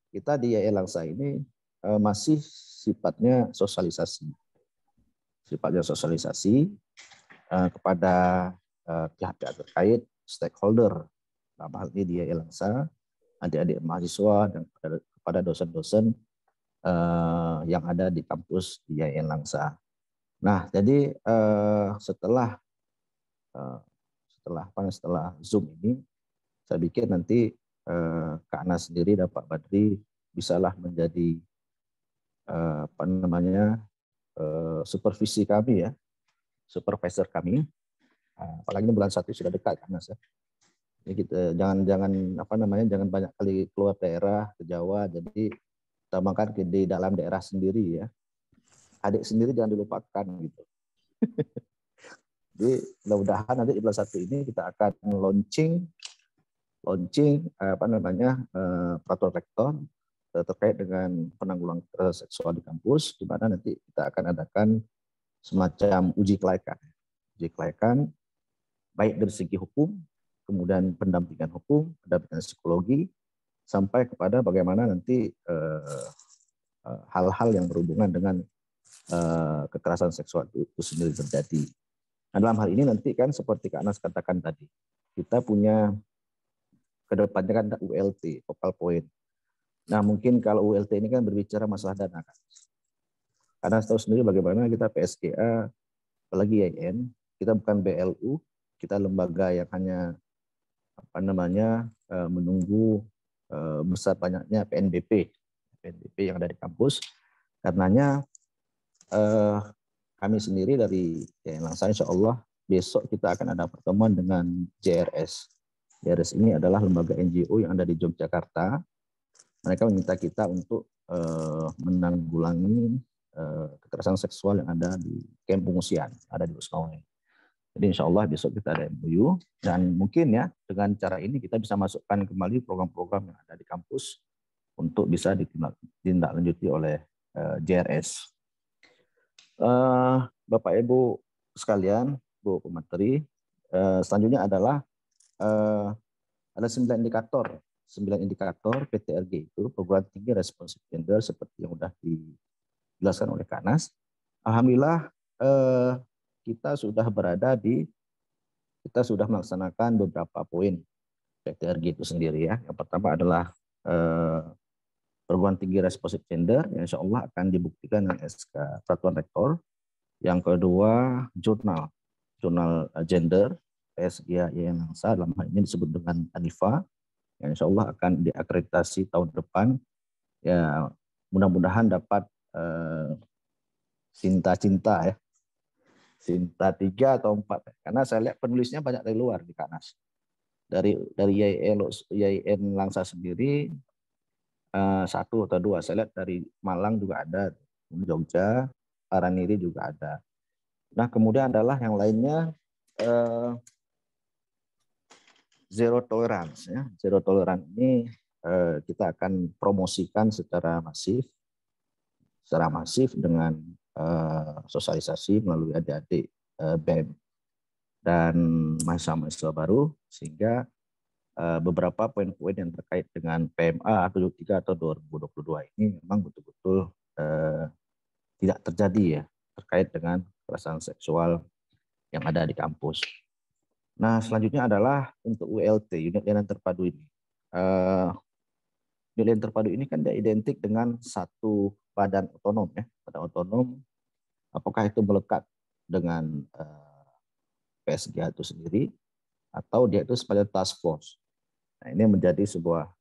Kita di YAI Langsa ini masih sifatnya sosialisasi. Sifatnya sosialisasi kepada pihak-pihak terkait, stakeholder, dalam hal ini di YAI Langsa, adik-adik mahasiswa, dan kepada dosen-dosen yang ada di kampus di YAI Langsa. Nah, jadi setelah Zoom ini, saya pikir nanti Kak Anas sendiri dan Pak Badri bisalah menjadi supervisi kami ya, supervisor kami. Apalagi ini bulan 1 sudah dekat Kak Anas ya. Jadi kita jangan banyak kali keluar daerah ke Jawa, jadi utamakan di dalam daerah sendiri ya. Adik sendiri jangan dilupakan gitu. Jadi mudah-mudahan nanti di bulan 1 ini kita akan launching peraturan rektor terkait dengan penanggulangan kekerasan seksual di kampus, di mana nanti kita akan adakan semacam uji kelayakan baik dari segi hukum, kemudian pendampingan hukum, pendampingan psikologi, sampai kepada bagaimana nanti hal-hal yang berhubungan dengan kekerasan seksual itu sendiri terjadi. Nah, dalam hal ini nanti kan seperti Kak Anas katakan tadi, kita punya kedepannya kan ada ULT, focal point. Nah, mungkin kalau ULT ini kan berbicara masalah dana kan. Karena tahu sendiri bagaimana kita PSGA, apalagi YN, kita bukan BLU, kita lembaga yang hanya menunggu besar banyaknya PNBP yang ada di kampus. Karenanya kami sendiri dari YN Langsa, insya Allah besok kita akan ada pertemuan dengan JRS. JRS ini adalah lembaga NGO yang ada di Yogyakarta. Mereka meminta kita untuk menanggulangi kekerasan seksual yang ada di kamp pengungsian, ada di Usnawi. Jadi insya Allah besok kita ada MOU, dan mungkin ya dengan cara ini kita bisa masukkan kembali program-program yang ada di kampus untuk bisa ditindaklanjuti oleh JRS. Bapak Ibu sekalian, Bu Pemateri, selanjutnya adalah ada 9 indikator PTRG itu, perguruan tinggi responsif gender, seperti yang sudah dijelaskan oleh Kak Anas. Alhamdulillah kita sudah melaksanakan beberapa poin PTRG itu sendiri ya. Yang pertama adalah perguruan tinggi responsif gender, yang insya Allah akan dibuktikan dengan SK Peraturan Rektor. Yang kedua, jurnal gender PSGA YAI Langsa, dalam hal ini disebut dengan ANIFA, yang insya Allah akan diakreditasi tahun depan. Ya, mudah-mudahan dapat cinta-cinta ya, cinta 3 atau 4. Karena saya lihat penulisnya banyak dari luar di Kanas. Dari YAI Langsa sendiri 1 atau 2. Saya lihat dari Malang juga ada, Jogja, Paraniri juga ada. Nah, kemudian adalah yang lainnya zero tolerance ya. Zero tolerance ini kita akan promosikan secara masif dengan sosialisasi melalui adik-adik BEM dan mahasiswa baru, sehingga beberapa poin-poin yang terkait dengan PMA 73 atau 2022 ini memang betul-betul tidak terjadi ya, terkait dengan kekerasan seksual yang ada di kampus. Nah, selanjutnya adalah untuk ULT, unit layanan terpadu ini. Unit layanan terpadu ini kan dia identik dengan satu badan otonom ya, badan otonom. Apakah itu melekat dengan PSGA itu sendiri, atau dia itu sebagai task force. Nah, ini menjadi sebuah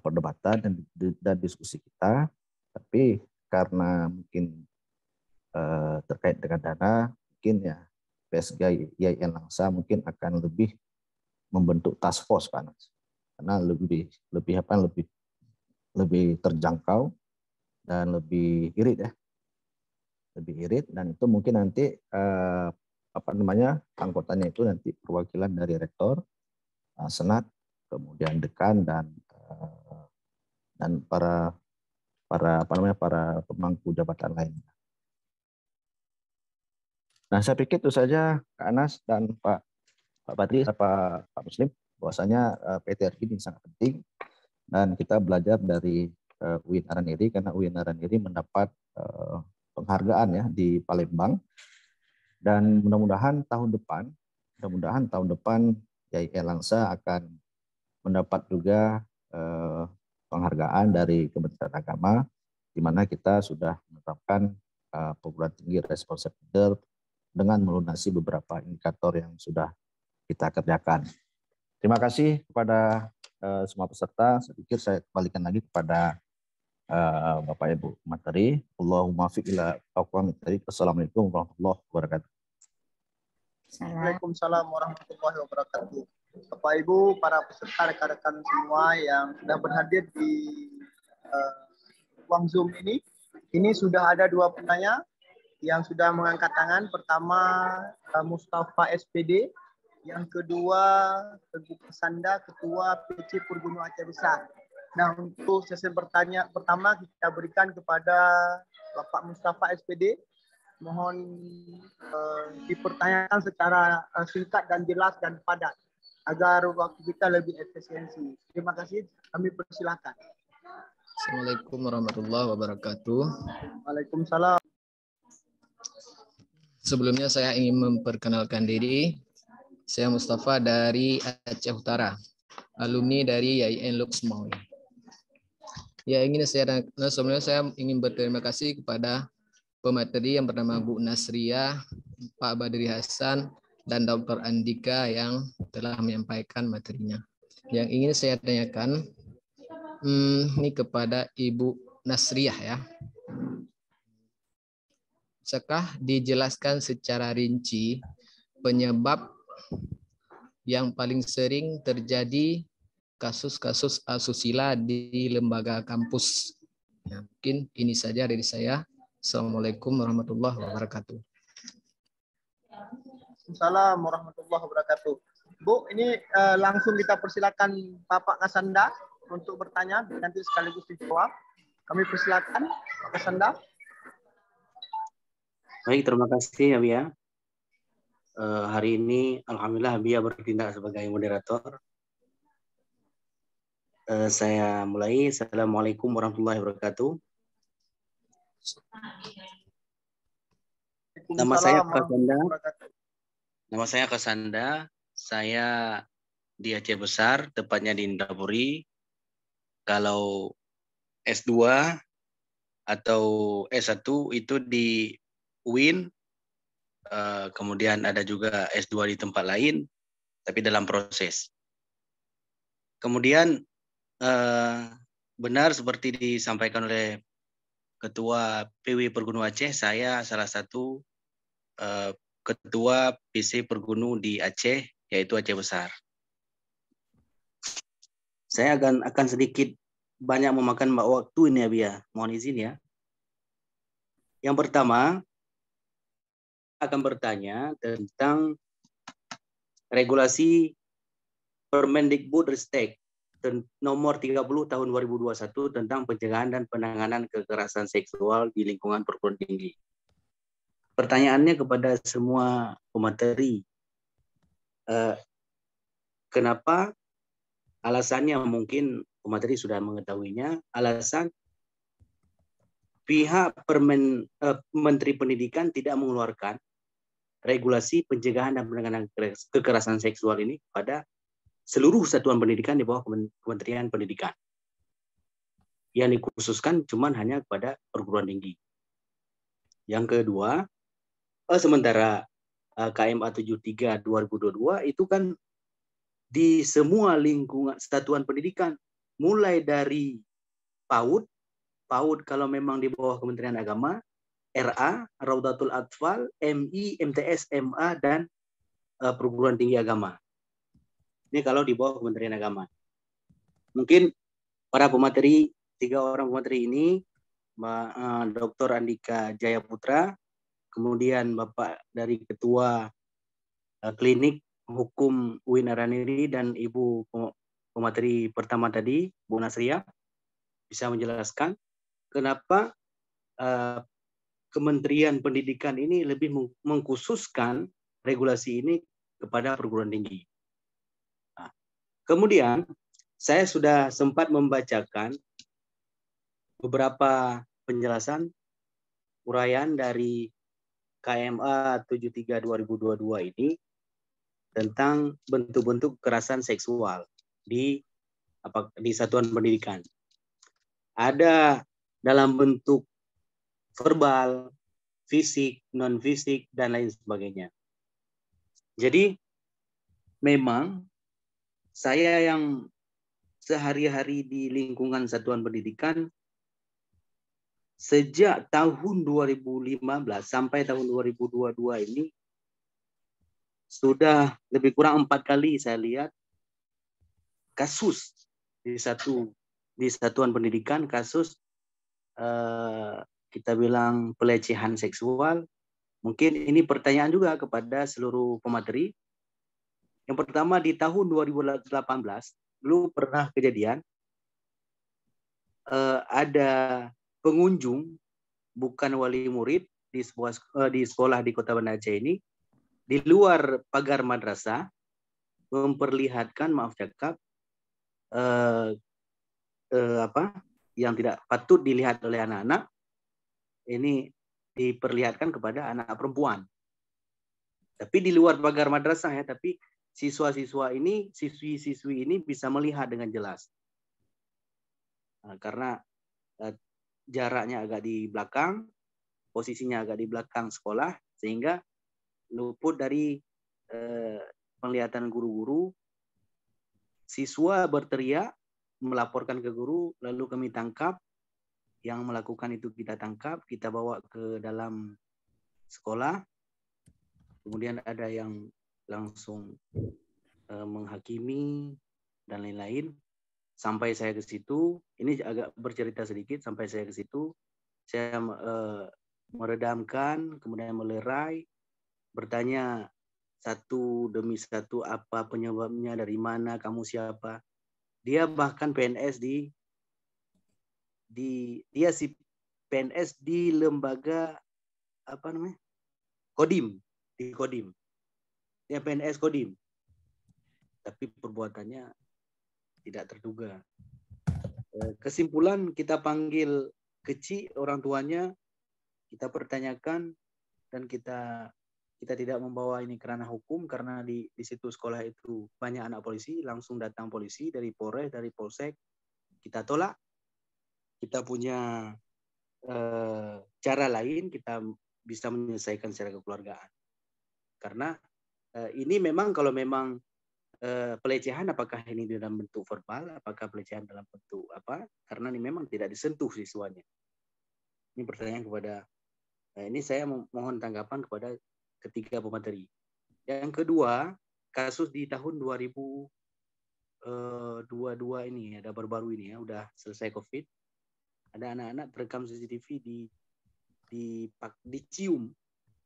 perdebatan dan diskusi kita. Tapi karena mungkin terkait dengan dana, mungkin ya PSGA YAI Langsa mungkin akan lebih membentuk task force karena lebih terjangkau dan lebih irit ya, dan itu mungkin nanti anggotanya itu nanti perwakilan dari rektor, senat, kemudian dekan dan para para pemangku jabatan lainnya. Nah, saya pikir itu saja Kak Anas dan Pak Badri, Pak Muslim, bahwasanya PTRI ini sangat penting dan kita belajar dari UIN Araniri karena UIN Araniri mendapat penghargaan ya di Palembang, dan mudah-mudahan tahun depan YIL Langsa akan mendapat juga penghargaan dari Kementerian Agama, di mana kita sudah menerapkan perguruan tinggi responsive leader dengan melunasi beberapa indikator yang sudah kita kerjakan. Terima kasih kepada semua peserta. Saya pikir saya kembalikan lagi kepada Bapak Ibu materi. Allahumma fiq ila aqwamit thariq. Assalamualaikum warahmatullahi wabarakatuh.
Waalaikumsalam warahmatullahi wabarakatuh. Bapak Ibu, para peserta, rekan-rekan semua yang sudah berhadir di ruang Zoom ini sudah ada 2 penanya yang sudah mengangkat tangan. Pertama Mustafa SPD, yang kedua Teguh Kesanda, Ketua PC Purgunung Aceh Besar. Nah, untuk sesi bertanya pertama kita berikan kepada Bapak Mustafa SPD. Mohon dipertanyakan secara singkat dan jelas dan padat agar waktu kita lebih efisiensi. Terima kasih. Kami persilakan.
Assalamualaikum warahmatullahi wabarakatuh.
Waalaikumsalam.
Sebelumnya saya ingin memperkenalkan diri. Saya Mustafa dari Aceh Utara, alumni dari YIN Luxmoy. Sebelumnya saya ingin berterima kasih kepada pemateri yang bernama Bu Nasria, Pak Badri Hasan, dan Dr. Andika yang telah menyampaikan materinya. Yang ingin saya tanyakan ini kepada Ibu Nasriah ya. Bisakah dijelaskan secara rinci penyebab yang paling sering terjadi kasus-kasus asusila di lembaga kampus? Ya, mungkin ini saja dari saya. Assalamualaikum warahmatullahi wabarakatuh.
Assalamualaikum warahmatullahi wabarakatuh. Bu, ini langsung kita persilakan Bapak Kasanda untuk bertanya, nanti sekaligus dijawab. Kami persilakan Pak Kasanda.
Baik, terima kasih Abia. Hari ini alhamdulillah Abia bertindak sebagai moderator. Saya mulai. Assalamualaikum warahmatullahi wabarakatuh. Nama saya Kasanda. Saya di Aceh Besar, tepatnya di Indapuri. Kalau S2 atau S1 itu di UIN, kemudian ada juga S2 di tempat lain, tapi dalam proses. Kemudian benar seperti disampaikan oleh Ketua PW Pergunung Aceh, saya salah satu Ketua PC Pergunung di Aceh, yaitu Aceh Besar. Saya akan sedikit banyak memakan waktu ini ya, mohon izin ya. Yang pertama, akan bertanya tentang regulasi Permendikbud-Ristek nomor 30 tahun 2021 tentang pencegahan dan penanganan kekerasan seksual di lingkungan perguruan tinggi. Pertanyaannya kepada semua pemateri, kenapa? Alasannya mungkin pemateri sudah mengetahuinya. Alasan pihak Menteri Pendidikan tidak mengeluarkan regulasi pencegahan dan penanganan kekerasan seksual ini pada seluruh satuan pendidikan di bawah Kementerian Pendidikan. Yang dikhususkan cuma hanya kepada perguruan tinggi. Yang kedua, sementara KMA 73 2022 itu kan di semua lingkungan satuan pendidikan, mulai dari PAUD kalau memang di bawah Kementerian Agama, RA, Raudatul Atfal, MI, MTS, MA, dan perguruan tinggi agama. Ini kalau di bawah Kementerian Agama. Mungkin para pemateri, 3 orang pemateri ini, Dr. Andika Jayaputra, kemudian Bapak dari Ketua Klinik Hukum UIN Araniri, dan Ibu pemateri pertama tadi, Bu Nasria, bisa menjelaskan kenapa Kementerian Pendidikan ini lebih mengkhususkan regulasi ini kepada perguruan tinggi. Nah, kemudian saya sudah sempat membacakan beberapa penjelasan uraian dari KMA 73 2022 ini tentang bentuk-bentuk kekerasan seksual di satuan pendidikan. Ada dalam bentuk verbal, fisik, non-fisik, dan lain sebagainya. Jadi memang saya yang sehari-hari di lingkungan satuan pendidikan sejak tahun 2015 sampai tahun 2022 ini sudah lebih kurang 4 kali saya lihat kasus di satuan pendidikan, kasus kita bilang pelecehan seksual. Mungkin ini pertanyaan juga kepada seluruh pemateri. Yang pertama, di tahun 2018 dulu pernah kejadian ada pengunjung bukan wali murid di sekolah di Kota Banda Aceh ini di luar pagar madrasah memperlihatkan, maaf cakap, yang tidak patut dilihat oleh anak-anak. Ini diperlihatkan kepada anak perempuan. Tapi di luar pagar madrasah ya, tapi siswa-siswi ini bisa melihat dengan jelas. Karena jaraknya agak di belakang, posisinya agak di belakang sekolah, sehingga luput dari penglihatan guru-guru. Siswa berteriak, melaporkan ke guru, lalu kami tangkap. Yang melakukan itu kita tangkap, kita bawa ke dalam sekolah. Kemudian ada yang langsung menghakimi dan lain-lain. Sampai saya ke situ, ini agak bercerita sedikit, sampai saya ke situ, saya meredamkan, kemudian melerai, bertanya satu demi satu, apa penyebabnya, dari mana, kamu siapa. Dia bahkan PNS dia si PNS di lembaga apa namanya? Kodim, di Kodim. Dia PNS Kodim. Tapi perbuatannya tidak terduga. Kesimpulan, kita panggil kecil orang tuanya, kita pertanyakan, dan kita tidak membawa ini ke ranah hukum karena di situ sekolah itu banyak anak polisi, langsung datang polisi dari Polres, dari Polsek. Kita tolak. Kita punya cara lain, kita bisa menyelesaikan secara kekeluargaan. Karena ini memang kalau memang pelecehan, apakah ini dalam bentuk verbal, apakah pelecehan dalam bentuk apa? Karena ini memang tidak disentuh siswanya. Ini pertanyaan kepada, ini saya mohon tanggapan kepada ketiga pemateri. Yang kedua, kasus di tahun 2022 ini, ada baru-baru ini ya, udah selesai COVID. Ada anak-anak terekam CCTV dicium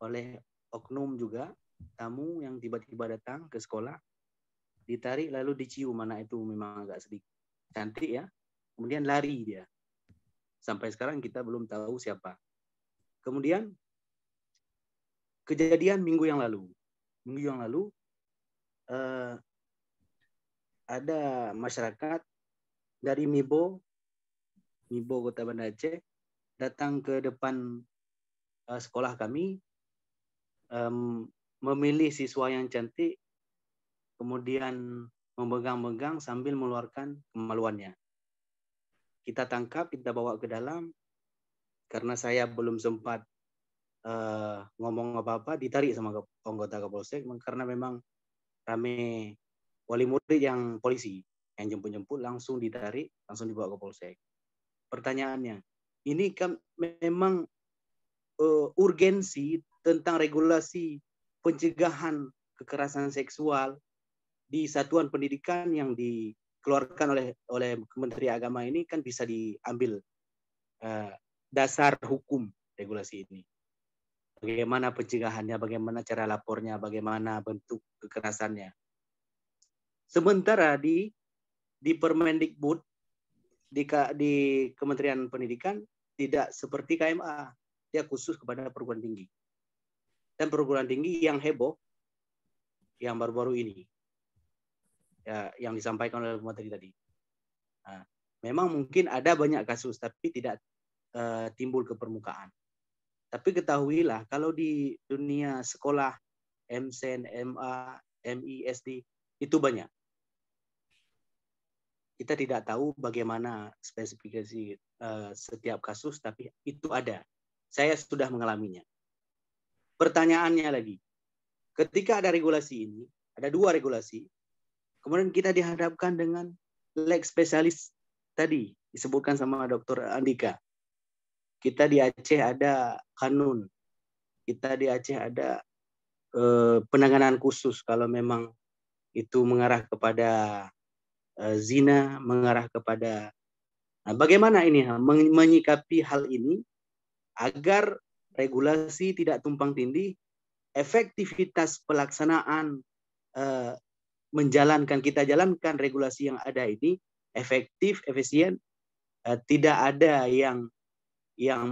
oleh oknum juga, tamu yang tiba-tiba datang ke sekolah, ditarik lalu dicium. Anak itu memang agak sedikit cantik ya, kemudian lari dia. Sampai sekarang kita belum tahu siapa. Kemudian kejadian minggu yang lalu ada masyarakat dari Mibo Kota Banda Aceh datang ke depan sekolah kami, memilih siswa yang cantik, kemudian memegang-megang sambil mengeluarkan kemaluannya. Kita tangkap, kita bawa ke dalam. Karena saya belum sempat ngomong apa-apa, ditarik sama anggota Kapolsek, karena memang rame wali murid yang polisi yang jemput-jemput, langsung ditarik, langsung dibawa ke Polsek. Pertanyaannya, ini kan memang urgensi tentang regulasi pencegahan kekerasan seksual di satuan pendidikan yang dikeluarkan oleh Kementerian Agama ini kan bisa diambil dasar hukum regulasi ini. Bagaimana pencegahannya, bagaimana cara lapornya, bagaimana bentuk kekerasannya. Sementara di Permendikbud, di Kementerian Pendidikan tidak seperti KMA, dia khusus kepada perguruan tinggi. Dan perguruan tinggi yang heboh, yang baru-baru ini, ya, yang disampaikan oleh pemateri tadi. Nah, memang mungkin ada banyak kasus, tapi tidak timbul ke permukaan. Tapi ketahuilah, kalau di dunia sekolah, MSen, MA, MI, SD, itu banyak. Kita tidak tahu bagaimana spesifikasi setiap kasus, tapi itu ada. Saya sudah mengalaminya. Pertanyaannya lagi, ketika ada regulasi ini, ada 2 regulasi, kemudian kita dihadapkan dengan leg spesialis tadi, disebutkan sama Dr. Andika. Kita di Aceh ada kanun, kita di Aceh ada penanganan khusus kalau memang itu mengarah kepada zina, mengarah kepada bagaimana ini menyikapi hal ini agar regulasi tidak tumpang tindih, efektivitas pelaksanaan kita jalankan regulasi yang ada ini efektif, efisien, tidak ada yang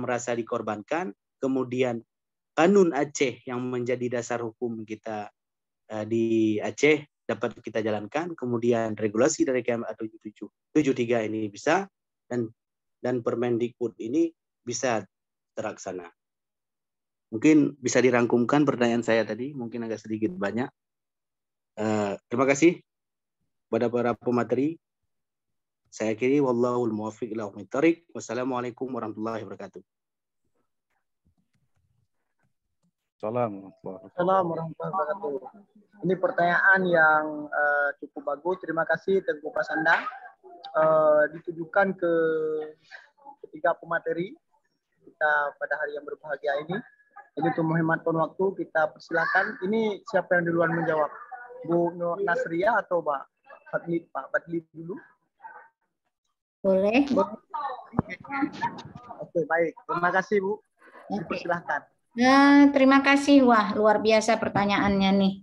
merasa dikorbankan, kemudian kanun Aceh yang menjadi dasar hukum kita di Aceh dapat kita jalankan, kemudian regulasi dari KMA 73 ini bisa, dan Permendikbud ini bisa terlaksana. Mungkin bisa dirangkumkan pertanyaan saya tadi, mungkin agak sedikit banyak. Terima kasih kepada para pemateri. Saya akhiri, wallahul muwaffiq ila aqwamit thoriq. Wassalamualaikum warahmatullahi wabarakatuh.
Assalamualaikum warahmatullahi wabarakatuh. Ini pertanyaan yang cukup bagus. Terima kasih Tengku Pasanda. Ditujukan ke ketiga pemateri kita pada hari yang berbahagia ini. Jadi untuk menghematkan waktu, kita persilakan. Ini siapa yang duluan menjawab? Bu Nasria atau Pak Badli dulu?
Boleh.
Oke, baik. Terima kasih, Bu. Dipersilahkan.
Nah, terima kasih. Wah, luar biasa pertanyaannya nih.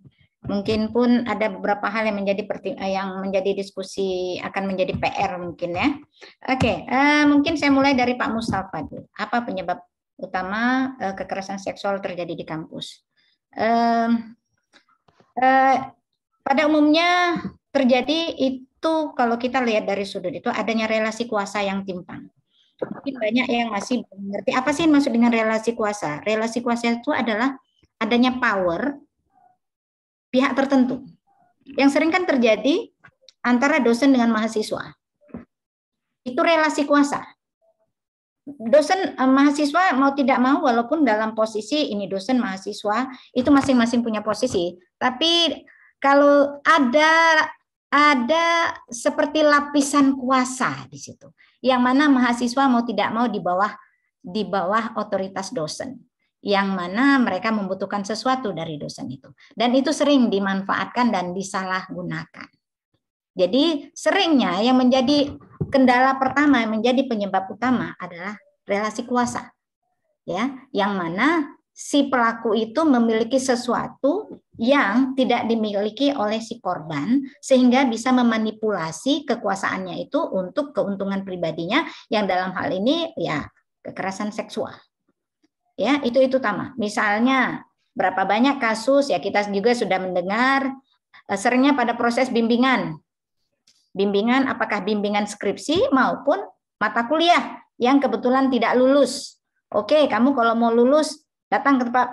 Mungkin pun ada beberapa hal yang menjadi diskusi, akan menjadi PR mungkin ya. Oke, mungkin saya mulai dari Pak Mustafa dulu. Apa penyebab utama kekerasan seksual terjadi di kampus? Pada umumnya terjadi itu kalau kita lihat dari sudut itu adanya relasi kuasa yang timpang. Mungkin banyak yang masih belum mengerti apa sih maksud dengan relasi kuasa. Relasi kuasa itu adalah adanya power pihak tertentu. Yang sering kan terjadi antara dosen dengan mahasiswa. Itu relasi kuasa. Dosen mahasiswa mau tidak mau walaupun dalam posisi ini dosen mahasiswa itu masing-masing punya posisi. Tapi kalau ada seperti lapisan kuasa di situ, yang mana mahasiswa mau tidak mau di bawah otoritas dosen, yang mana mereka membutuhkan sesuatu dari dosen itu, dan itu sering dimanfaatkan dan disalahgunakan. Jadi seringnya yang menjadi kendala pertama, yang menjadi penyebab utama adalah relasi kuasa, ya, yang mana si pelaku itu memiliki sesuatu yang tidak dimiliki oleh si korban sehingga bisa memanipulasi kekuasaannya itu untuk keuntungan pribadinya yang dalam hal ini ya kekerasan seksual. Ya, itu utama. Misalnya berapa banyak kasus ya kita juga sudah mendengar seringnya pada proses bimbingan. Bimbingan apakah bimbingan skripsi maupun mata kuliah yang kebetulan tidak lulus. Oke, kamu kalau mau lulus datang ke tempat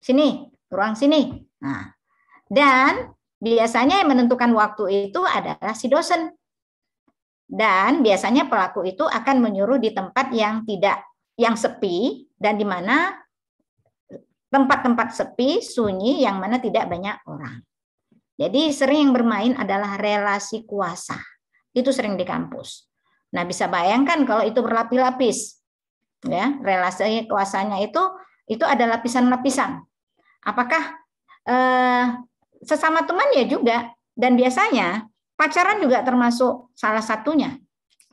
sini, ruang sini. Nah, dan biasanya yang menentukan waktu itu adalah si dosen. Dan biasanya pelaku itu akan menyuruh di tempat yang sepi dan di mana tempat-tempat sepi, sunyi, yang mana tidak banyak orang. Jadi sering yang bermain adalah relasi kuasa. Itu sering di kampus. Nah, bisa bayangkan kalau itu berlapis-lapis. Ya, relasi kuasanya itu ada lapisan-lapisan. Apakah sesama teman ya juga, dan biasanya pacaran juga termasuk salah satunya.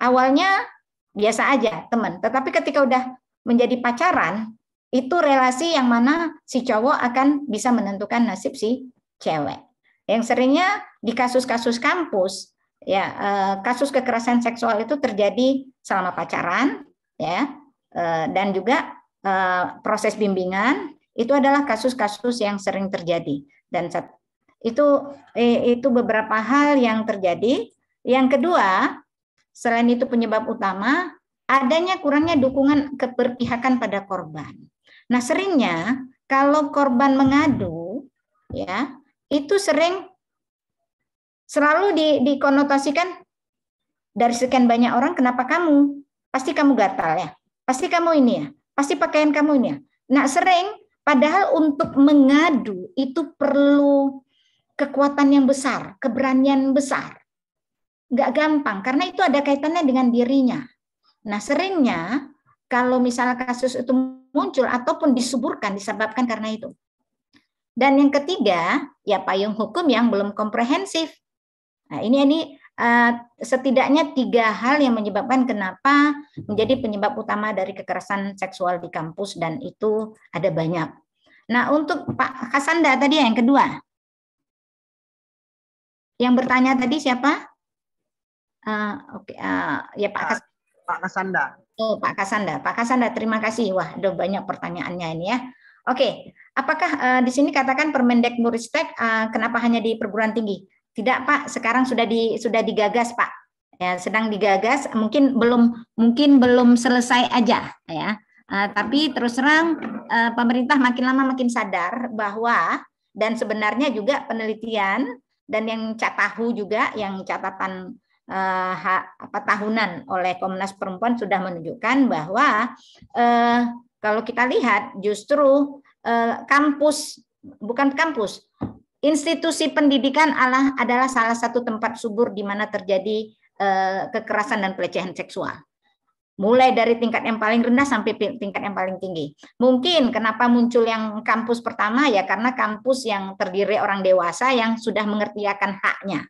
Awalnya biasa aja teman, tetapi ketika udah menjadi pacaran, itu relasi yang mana si cowok akan bisa menentukan nasib si cewek. Yang seringnya di kasus-kasus kampus, ya kasus kekerasan seksual itu terjadi selama pacaran, ya Dan juga proses bimbingan itu adalah kasus-kasus yang sering terjadi, dan itu beberapa hal yang terjadi. Yang kedua, selain itu penyebab utama, adanya kurangnya dukungan keberpihakan pada korban. Nah, seringnya kalau korban mengadu, ya, itu selalu dikonotasikan dari sekian banyak orang, kenapa kamu? Pasti kamu gatal ya, pasti kamu ini ya, pasti pakaian kamu ini ya. Nah, sering padahal untuk mengadu itu perlu kekuatan yang besar, keberanian besar. Nggak gampang, karena itu ada kaitannya dengan dirinya. Nah, seringnya kalau misalnya kasus itu muncul ataupun disuburkan disebabkan karena itu. Dan yang ketiga, ya payung hukum yang belum komprehensif. Nah, ini setidaknya 3 hal yang menyebabkan kenapa menjadi penyebab utama dari kekerasan seksual di kampus, dan itu ada banyak. Nah, untuk Pak Kasanda tadi yang kedua. Yang bertanya tadi siapa? Ya Pak
Kasanda.
Oh, Pak Kasanda. Pak Kasanda, terima kasih. Wah, ada banyak pertanyaannya ini ya. Oke, apakah di sini katakan Permendikbudristek kenapa hanya di perguruan tinggi? Tidak, Pak. Sekarang sudah digagas, Pak. Ya, sedang digagas. Mungkin belum selesai aja, ya. Tapi terus terang pemerintah makin lama makin sadar bahwa, dan sebenarnya juga penelitian dan yang tahu juga yang catatan tahunan oleh Komnas Perempuan sudah menunjukkan bahwa kalau kita lihat justru institusi pendidikan adalah salah satu tempat subur di mana terjadi kekerasan dan pelecehan seksual. Mulai dari tingkat yang paling rendah sampai tingkat yang paling tinggi. Mungkin kenapa muncul yang kampus pertama ya karena kampus yang terdiri orang dewasa yang sudah mengerti akan haknya.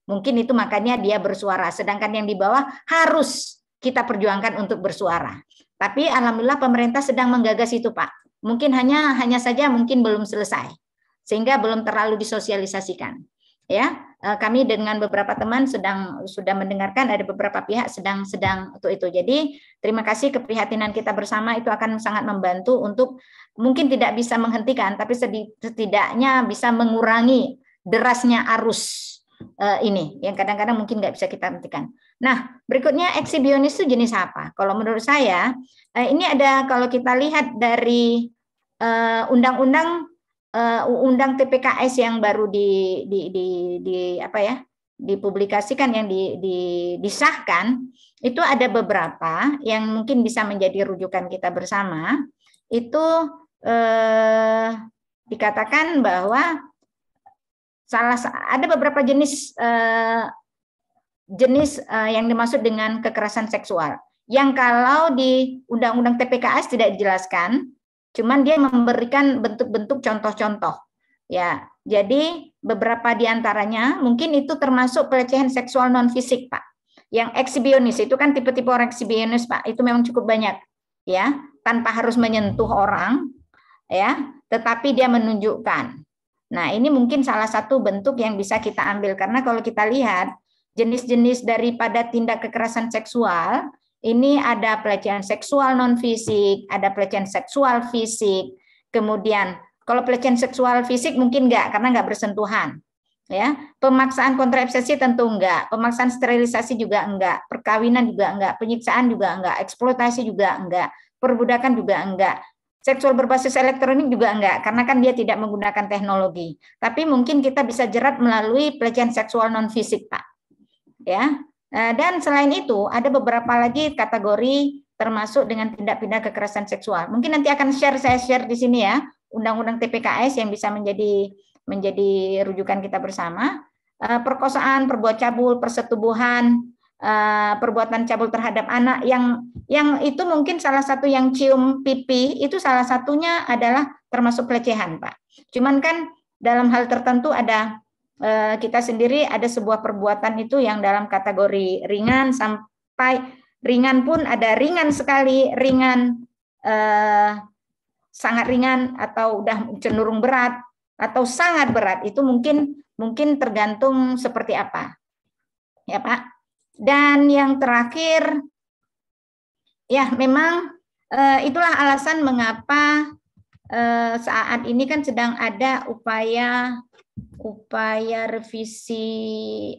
Mungkin itu makanya dia bersuara, sedangkan yang di bawah harus kita perjuangkan untuk bersuara. Tapi alhamdulillah pemerintah sedang menggagas itu, Pak. Mungkin hanya saja mungkin belum selesai, sehingga belum terlalu disosialisasikan. Ya, kami dengan beberapa teman sudah mendengarkan, ada beberapa pihak sedang untuk itu. Jadi terima kasih, keprihatinan kita bersama itu akan sangat membantu untuk mungkin tidak bisa menghentikan, tapi setidaknya bisa mengurangi derasnya arus ini yang kadang-kadang mungkin nggak bisa kita hentikan. Nah, berikutnya ekshibionis itu jenis apa? Kalau menurut saya ini ada, kalau kita lihat dari undang-undang TPKS yang baru dipublikasikan, yang disahkan, itu ada beberapa yang mungkin bisa menjadi rujukan kita bersama. Itu dikatakan bahwa ada beberapa jenis yang dimaksud dengan kekerasan seksual. Yang kalau di Undang-Undang TPKS tidak dijelaskan, cuman dia memberikan bentuk-bentuk contoh-contoh. Ya, jadi beberapa diantaranya mungkin itu termasuk pelecehan seksual non fisik, Pak. Yang ekshibionis itu kan tipe-tipe orang ekshibionis, Pak. Itu memang cukup banyak, ya, tanpa harus menyentuh orang, ya, tetapi dia menunjukkan. Nah, ini mungkin salah satu bentuk yang bisa kita ambil, karena kalau kita lihat jenis-jenis daripada tindak kekerasan seksual, ini ada pelecehan seksual non fisik, ada pelecehan seksual fisik, kemudian kalau pelecehan seksual fisik mungkin enggak, karena enggak bersentuhan. Ya, pemaksaan kontrasepsi tentu enggak, pemaksaan sterilisasi juga enggak, perkawinan juga enggak, penyiksaan juga enggak, eksploitasi juga enggak, perbudakan juga enggak. Seksual berbasis elektronik juga enggak, karena kan dia tidak menggunakan teknologi. Tapi mungkin kita bisa jerat melalui pelecehan seksual non fisik, Pak. Ya. Dan selain itu ada beberapa lagi kategori termasuk dengan tindak pidana kekerasan seksual. Mungkin nanti akan saya share di sini ya, Undang-Undang TPKS yang bisa menjadi rujukan kita bersama. Perkosaan, perbuatan cabul, persetubuhan, perbuatan cabul terhadap anak, yang itu mungkin salah satu yang cium pipi itu salah satunya adalah termasuk pelecehan, Pak. Cuman kan dalam hal tertentu ada kita sendiri ada sebuah perbuatan itu yang dalam kategori ringan sampai ringan, pun ada ringan sekali, ringan, sangat ringan, atau udah cenderung berat atau sangat berat. Itu mungkin tergantung seperti apa, ya Pak. Dan yang terakhir, ya memang Itulah alasan mengapa saat ini kan sedang ada upaya revisi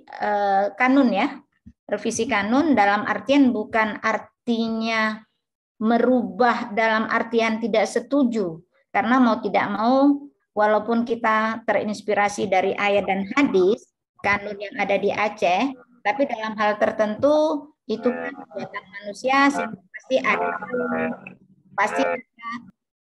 kanun ya, revisi kanun dalam artian bukan artinya merubah dalam artian tidak setuju, karena mau tidak mau walaupun kita terinspirasi dari ayat dan hadis kanun yang ada di Aceh, tapi dalam hal tertentu itu kan buatan manusia, pasti ada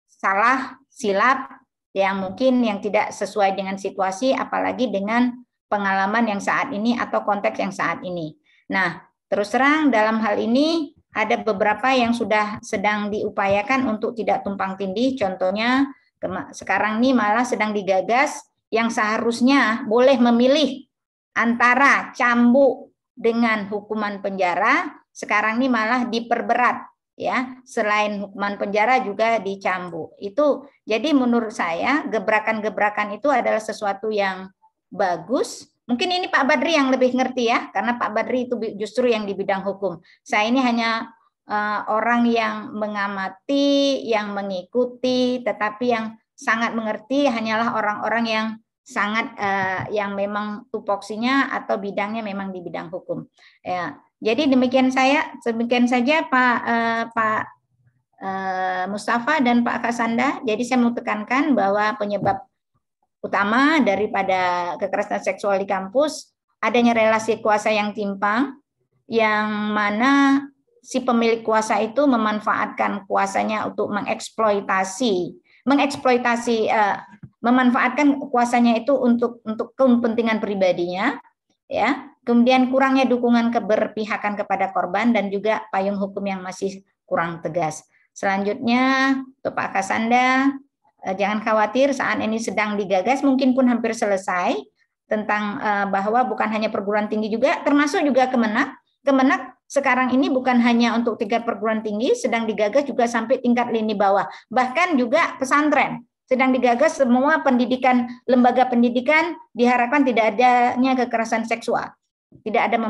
salah silap yang mungkin yang tidak sesuai dengan situasi, apalagi dengan pengalaman yang saat ini atau konteks yang saat ini. Nah, terus terang dalam hal ini ada beberapa yang sudah sedang diupayakan untuk tidak tumpang tindih. Contohnya sekarang ini malah sedang digagas yang seharusnya boleh memilih antara cambuk dengan hukuman penjara, sekarang ini malah diperberat ya, selain hukuman penjara juga dicambuk. Itu jadi menurut saya gebrakan-gebrakan itu adalah sesuatu yang bagus. Mungkin ini Pak Badri yang lebih ngerti ya, karena Pak Badri itu justru yang di bidang hukum. Saya ini hanya orang yang mengamati, yang mengikuti, tetapi yang sangat mengerti hanyalah orang-orang yang sangat yang memang tupoksinya atau bidangnya memang di bidang hukum. Ya, jadi demikian saja Pak Mustafa dan Pak Kasanda. Jadi saya mau tekankan bahwa penyebab utama daripada kekerasan seksual di kampus adanya relasi kuasa yang timpang, yang mana si pemilik kuasa itu memanfaatkan kuasanya untuk memanfaatkan kuasanya itu untuk kepentingan pribadinya, ya. Kemudian kurangnya dukungan keberpihakan kepada korban dan juga payung hukum yang masih kurang tegas. Selanjutnya, untuk Pak Kasanda, jangan khawatir, saat ini sedang digagas, mungkin pun hampir selesai, tentang bahwa bukan hanya perguruan tinggi juga, termasuk juga Kemenak. Kemenak sekarang ini bukan hanya untuk tingkat perguruan tinggi, sedang digagas juga sampai tingkat lini bawah. Bahkan juga pesantren sedang digagas, semua pendidikan, lembaga pendidikan diharapkan tidak adanya kekerasan seksual. Tidak ada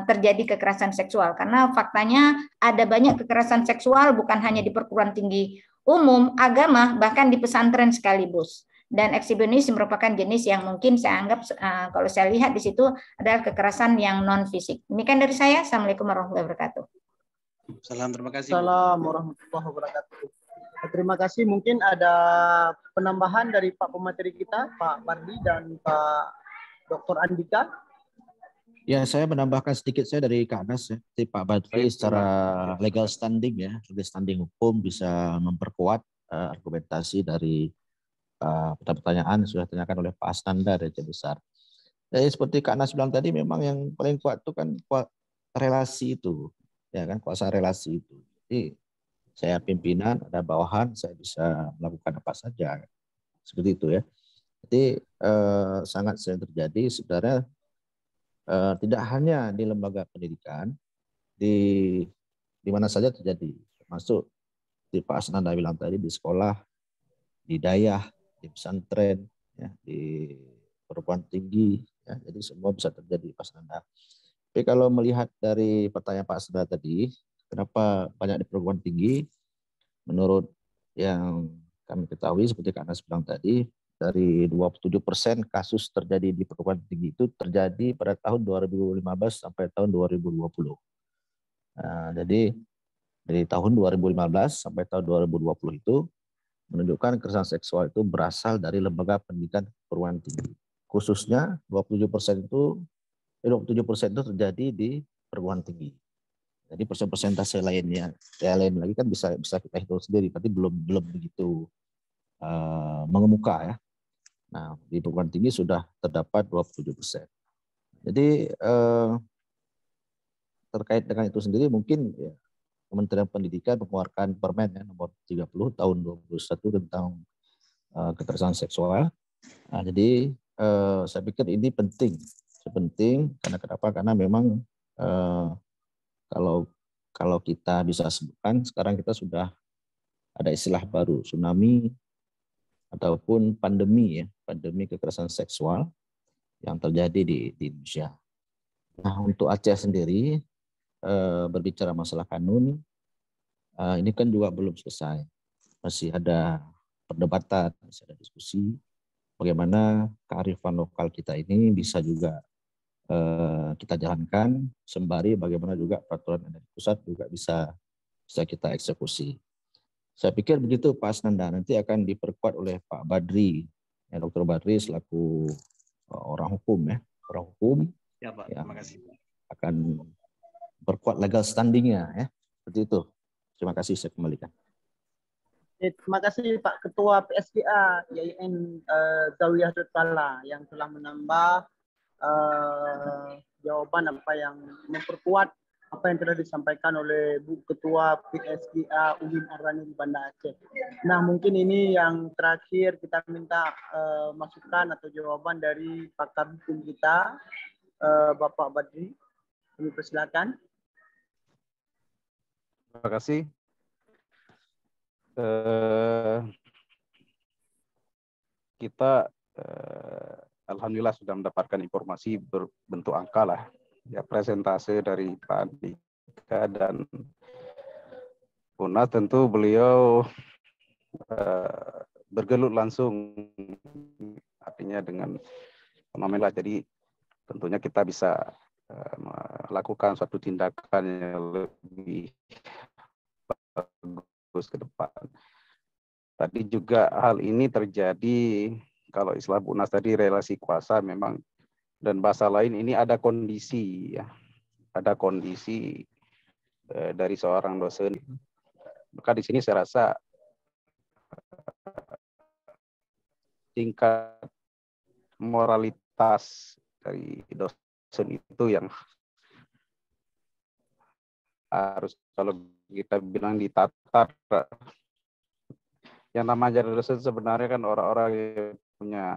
terjadi kekerasan seksual, karena faktanya ada banyak kekerasan seksual bukan hanya di perguruan tinggi umum, agama, bahkan di pesantren sekaligus. Dan eksibisionis merupakan jenis yang mungkin saya anggap, kalau saya lihat di situ adalah kekerasan yang non fisik. Demikian dari saya. Assalamualaikum warahmatullahi wabarakatuh.
Salam, terima kasih.
Assalamualaikum warahmatullahi wabarakatuh. Terima kasih. Mungkin ada penambahan dari Pak pemateri kita, Pak Bardi dan Pak Dr. Andika.
Ya, saya menambahkan sedikit saya dari Kak Anas ya. Jadi Pak Badri secara legal standing ya, legal standing hukum bisa memperkuat argumentasi dari pertanyaan yang sudah ditanyakan oleh Pak Asnanda dari Aceh Besar. Jadi seperti Kak Anas bilang tadi, memang yang paling kuat itu kan relasi itu, ya kan, kuasa relasi itu. Jadi saya pimpinan, ada bawahan, saya bisa melakukan apa saja, seperti itu ya. Jadi sangat sering terjadi sebenarnya. Tidak hanya di lembaga pendidikan, di mana saja terjadi, termasuk di Pak Asnanda bilang tadi, di sekolah, di dayah, di pesantren, ya, di perguruan tinggi, ya, jadi semua bisa terjadi Pak Asnanda. Tapi kalau melihat dari pertanyaan Pak Asnanda tadi, kenapa banyak di perguruan tinggi? Menurut yang kami ketahui, seperti Kak Anas bilang tadi, dari 27% kasus terjadi di perguruan tinggi itu terjadi pada tahun 2015 sampai tahun 2020. Nah, jadi dari tahun 2015 sampai tahun 2020 itu menunjukkan kekerasan seksual itu berasal dari lembaga pendidikan perguruan tinggi. Khususnya 27% itu terjadi di perguruan tinggi. Jadi persentase lainnya, lain lagi kan bisa kita hitung sendiri, tapi belum begitu mengemuka ya. Nah, di perguruan tinggi sudah terdapat 27%. Jadi terkait dengan itu sendiri mungkin ya, Kementerian Pendidikan mengeluarkan Permen ya, nomor 30 tahun 2021 tentang kekerasan seksual. Nah, jadi saya pikir ini penting karena kenapa? Karena memang kalau kita bisa sebutkan sekarang kita sudah ada istilah baru, tsunami ataupun pandemi ya, pandemi kekerasan seksual yang terjadi di Indonesia. Nah, untuk Aceh sendiri berbicara masalah kanun, Ini kan juga belum selesai. Masih ada perdebatan, masih ada diskusi bagaimana kearifan lokal kita ini bisa juga kita jalankan sembari bagaimana juga peraturan yang dari pusat juga bisa kita eksekusi. Saya pikir begitu Pak Asnanda, nanti akan diperkuat oleh Pak Badri, ya, Dr. Badri selaku orang hukum ya, orang hukum
ya Pak,
ya,
terima kasih
akan perkuat legal standingnya ya, seperti itu. Terima kasih, saya kembalikan.
Terima kasih Pak Ketua PSDA YIN Zawiyah Dutala yang telah menambah jawaban apa yang memperkuat apa yang telah disampaikan oleh Bu Ketua PSDA UIN Ar-Rani di Banda Aceh. Nah, mungkin ini yang terakhir kita minta masukan atau jawaban dari pakar hukum kita, Bapak Badri. Kami persilakan.
Terima kasih. Kita alhamdulillah sudah mendapatkan informasi berbentuk angka lah, ya, presentase dari Pak Andika dan Puna. Tentu beliau bergelut langsung, artinya dengan fenomena. Jadi tentunya kita bisa melakukan suatu tindakan yang lebih bagus ke depan. Tadi juga hal ini terjadi, kalau istilah Bu Nas tadi, relasi kuasa memang, dan bahasa lain ini ada kondisi ya, ada kondisi dari seorang dosen. Maka di sini saya rasa tingkat moralitas dari dosen itu yang harus, kalau kita bilang, ditatar. Yang namanya dosen sebenarnya kan orang-orang yang punya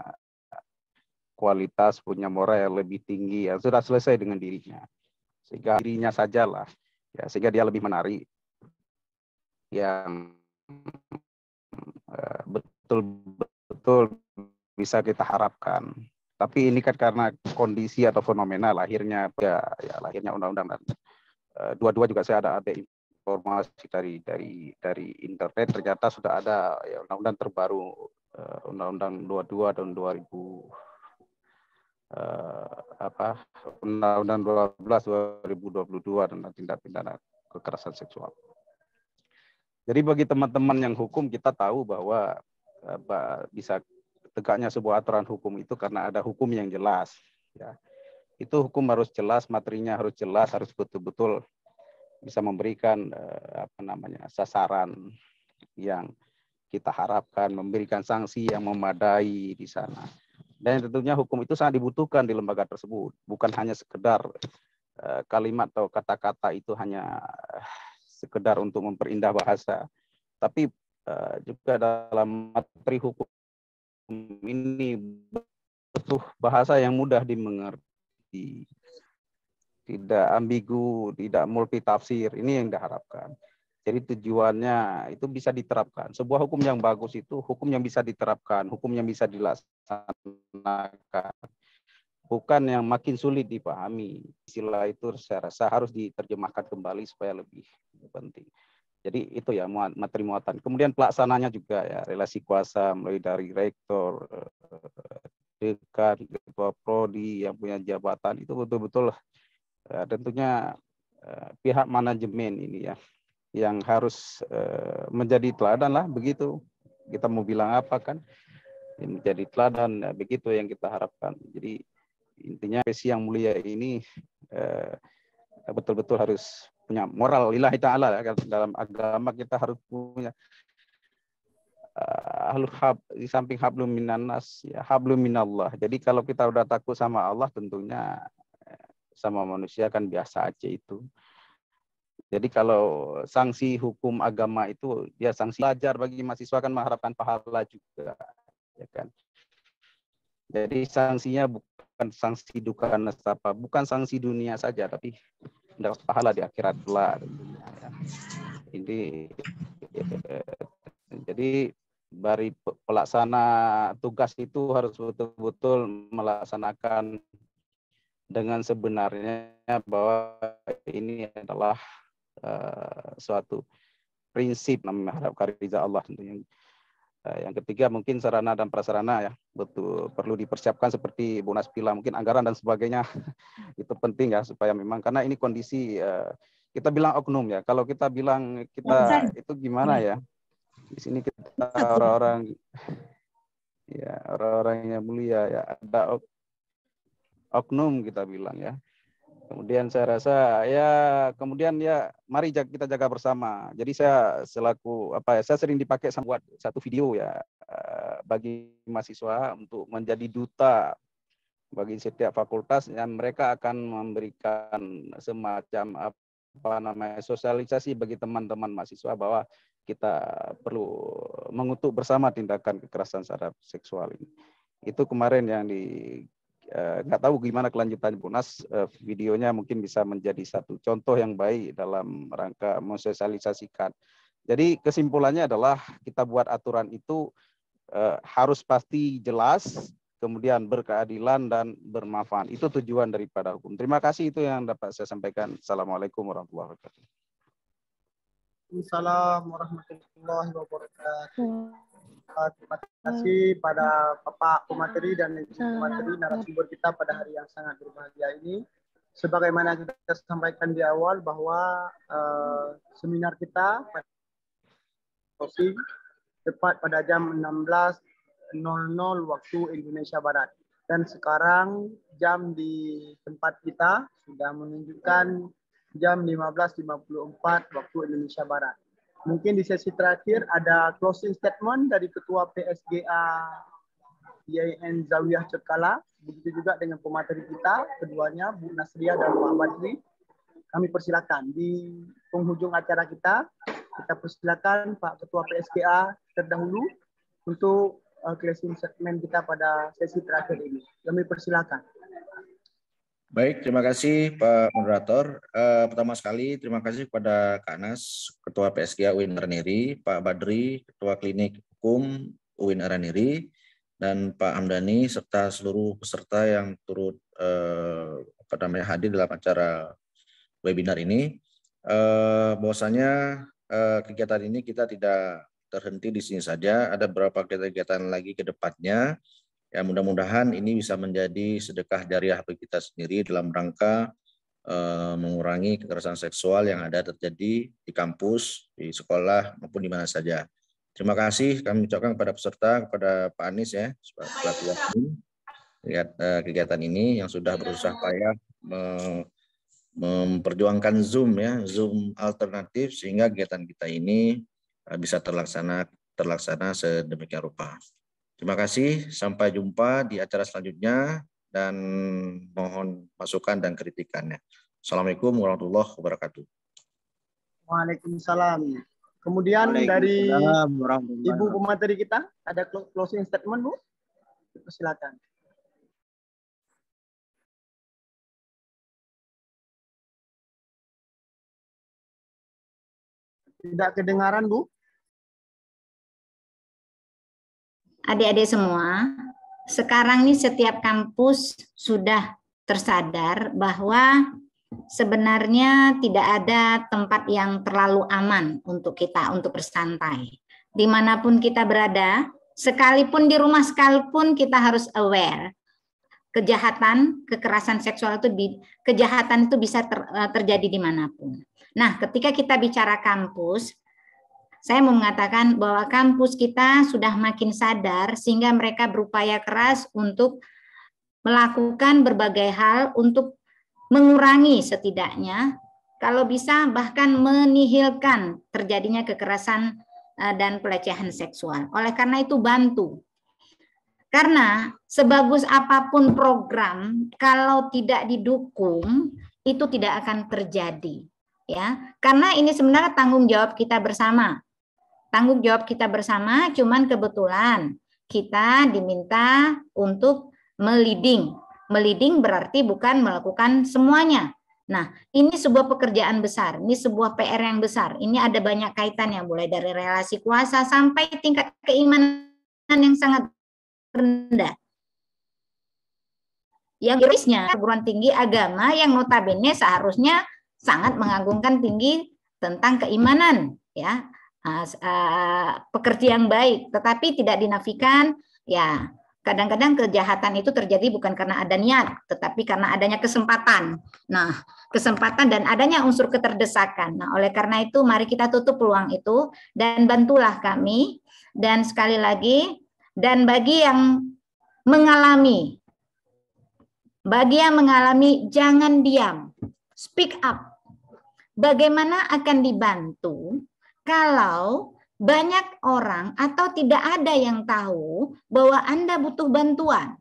kualitas, punya moral yang lebih tinggi, yang sudah selesai dengan dirinya, sehingga dirinya sajalah, ya, sehingga dia lebih menarik, yang betul-betul bisa kita harapkan. Tapi ini kan karena kondisi atau fenomena lahirnya lahirnya undang-undang, dan dua-dua juga saya ada informasi dari internet, ternyata sudah ada ya, undang-undang terbaru, Undang-Undang 22 tahun 2000, Undang-Undang 12 2022 tentang tindak pidana kekerasan seksual. Jadi bagi teman-teman yang hukum, kita tahu bahwa bisa tegaknya sebuah aturan hukum itu karena ada hukum yang jelas. Ya. Itu hukum harus jelas, materinya harus jelas, harus betul-betul bisa memberikan sasaran yang kita harapkan, memberikan sanksi yang memadai di sana. Dan tentunya hukum itu sangat dibutuhkan di lembaga tersebut, bukan hanya sekedar kalimat atau kata-kata itu hanya sekedar untuk memperindah bahasa, tapi juga dalam materi hukum ini butuh bahasa yang mudah dimengerti, tidak ambigu, tidak multitafsir. Ini yang diharapkan. Jadi tujuannya itu bisa diterapkan. Sebuah hukum yang bagus itu hukum yang bisa diterapkan, hukum yang bisa dilaksanakan, bukan yang makin sulit dipahami. Istilah itu saya rasa harus diterjemahkan kembali supaya lebih penting. Jadi itu ya materi muatan. Kemudian pelaksananya juga ya, relasi kuasa mulai dari rektor, dekan, ketua prodi yang punya jabatan, itu betul-betul tentunya pihak manajemen ini ya yang harus menjadi teladan lah, begitu. Kita mau bilang apa kan, menjadi teladan, ya, begitu yang kita harapkan. Jadi intinya profesi yang mulia ini betul-betul harus punya moral lillahi ta'ala. Dalam agama kita harus punya di samping hablum minannas, ya, hablum minallah. Jadi kalau kita udah takut sama Allah, tentunya sama manusia kan biasa aja itu. Jadi kalau sanksi hukum agama itu dia sanksi belajar bagi mahasiswa kan mengharapkan pahala juga, ya kan. Jadi sanksinya bukan sanksi duka nestapa, bukan sanksi dunia saja, tapi mendapat pahala di akhirat pula. Ya. Jadi dari pelaksana tugas itu harus betul-betul melaksanakan dengan sebenarnya bahwa ini adalah suatu prinsip mengharapkan ridha Allah tentunya. Yang ketiga mungkin sarana dan prasarana ya, betul perlu dipersiapkan seperti Bu Naspila, mungkin anggaran dan sebagainya itu penting ya, supaya memang karena ini kondisi kita bilang oknum ya, kalau kita bilang kita itu gimana ya, di sini kita orang-orang ya, orang-orang yang mulia ya, ada oknum kita bilang ya. Kemudian saya rasa ya, kemudian ya mari kita jaga bersama. Jadi saya selaku saya sering dipakai buat satu video ya bagi mahasiswa untuk menjadi duta bagi setiap fakultas, yang mereka akan memberikan semacam sosialisasi bagi teman-teman mahasiswa bahwa kita perlu mengutuk bersama tindakan kekerasan terhadap seksual ini. Itu kemarin yang nggak tahu gimana kelanjutan Bunas, videonya mungkin bisa menjadi satu contoh yang baik dalam rangka mensosialisasikan. Jadi kesimpulannya adalah kita buat aturan itu harus pasti jelas, kemudian berkeadilan dan bermanfaat. Itu tujuan daripada hukum. Terima kasih, itu yang dapat saya sampaikan. Assalamualaikum warahmatullahi wabarakatuh.
Waalaikumsalam warahmatullahi wabarakatuh. Terima kasih pada Bapak Pemateri dan Ibu Pemateri, narasumber kita pada hari yang sangat berbahagia ini. Sebagaimana kita sampaikan di awal bahwa seminar kita tepat pada jam 16.00 waktu Indonesia Barat. Dan sekarang jam di tempat kita sudah menunjukkan jam 15.54 waktu Indonesia Barat. Mungkin di sesi terakhir ada closing statement dari Ketua PSGA IAIN Zawiyah Cekala, begitu juga dengan pemateri kita, keduanya Bu Nasria dan Pak Badri. Kami persilakan di penghujung acara kita persilakan Pak Ketua PSGA terdahulu untuk closing statement kita pada sesi terakhir ini. Kami persilakan.
Baik, terima kasih Pak Moderator. Pertama sekali terima kasih kepada Kak Anas, Ketua PSGA UIN Araniri, Pak Badri, Ketua Klinik Hukum UIN Araniri, dan Pak Hamdani serta seluruh peserta yang turut hadir dalam acara webinar ini. Bahwasanya kegiatan ini kita tidak terhenti di sini saja, ada beberapa kegiatan lagi ke depannya. Ya, mudah-mudahan ini bisa menjadi sedekah jariah bagi kita sendiri dalam rangka mengurangi kekerasan seksual yang ada terjadi di kampus, di sekolah, maupun di mana saja. Terima kasih kami ucapkan kepada peserta, kepada Pak Anies ya, selaku kegiatan ini yang sudah berusaha payah memperjuangkan Zoom ya, Zoom alternatif sehingga kegiatan kita ini bisa terlaksana sedemikian rupa. Terima kasih, sampai jumpa di acara selanjutnya dan mohon masukan dan kritikannya. Assalamualaikum warahmatullahi wabarakatuh.
Waalaikumsalam. Kemudian dari Ibu pemateri kita ada closing statement, Bu. Silakan. Tidak kedengaran, Bu.
Adik-adik semua, sekarang ini setiap kampus sudah tersadar bahwa sebenarnya tidak ada tempat yang terlalu aman untuk kita untuk bersantai. Dimanapun kita berada, sekalipun di rumah sekalipun kita harus aware. Kekerasan seksual kejahatan itu bisa terjadi dimanapun. Nah, ketika kita bicara kampus, saya mau mengatakan bahwa kampus kita sudah makin sadar sehingga mereka berupaya keras untuk melakukan berbagai hal untuk mengurangi setidaknya, kalau bisa bahkan menihilkan terjadinya kekerasan dan pelecehan seksual. Oleh karena itu bantu. Karena sebagus apapun program, kalau tidak didukung, itu tidak akan terjadi. Ya, karena ini sebenarnya tanggung jawab kita bersama. Tanggung jawab kita bersama, cuman kebetulan kita diminta untuk meliding. Meliding berarti bukan melakukan semuanya. Nah, ini sebuah pekerjaan besar, ini sebuah PR yang besar. Ini ada banyak kaitan yang mulai dari relasi kuasa sampai tingkat keimanan yang sangat rendah. Yang irisnya perguruan tinggi agama yang notabene seharusnya sangat mengagungkan tinggi tentang keimanan, ya. pekerja yang baik, tetapi tidak dinafikan ya kadang-kadang kejahatan itu terjadi bukan karena ada niat, tetapi karena adanya kesempatan. Nah, kesempatan dan adanya unsur keterdesakan. Nah, oleh karena itu mari kita tutup peluang itu dan bantulah kami. Dan sekali lagi, dan bagi yang mengalami jangan diam, speak up. Bagaimana akan dibantu kalau banyak orang atau tidak ada yang tahu bahwa Anda butuh bantuan?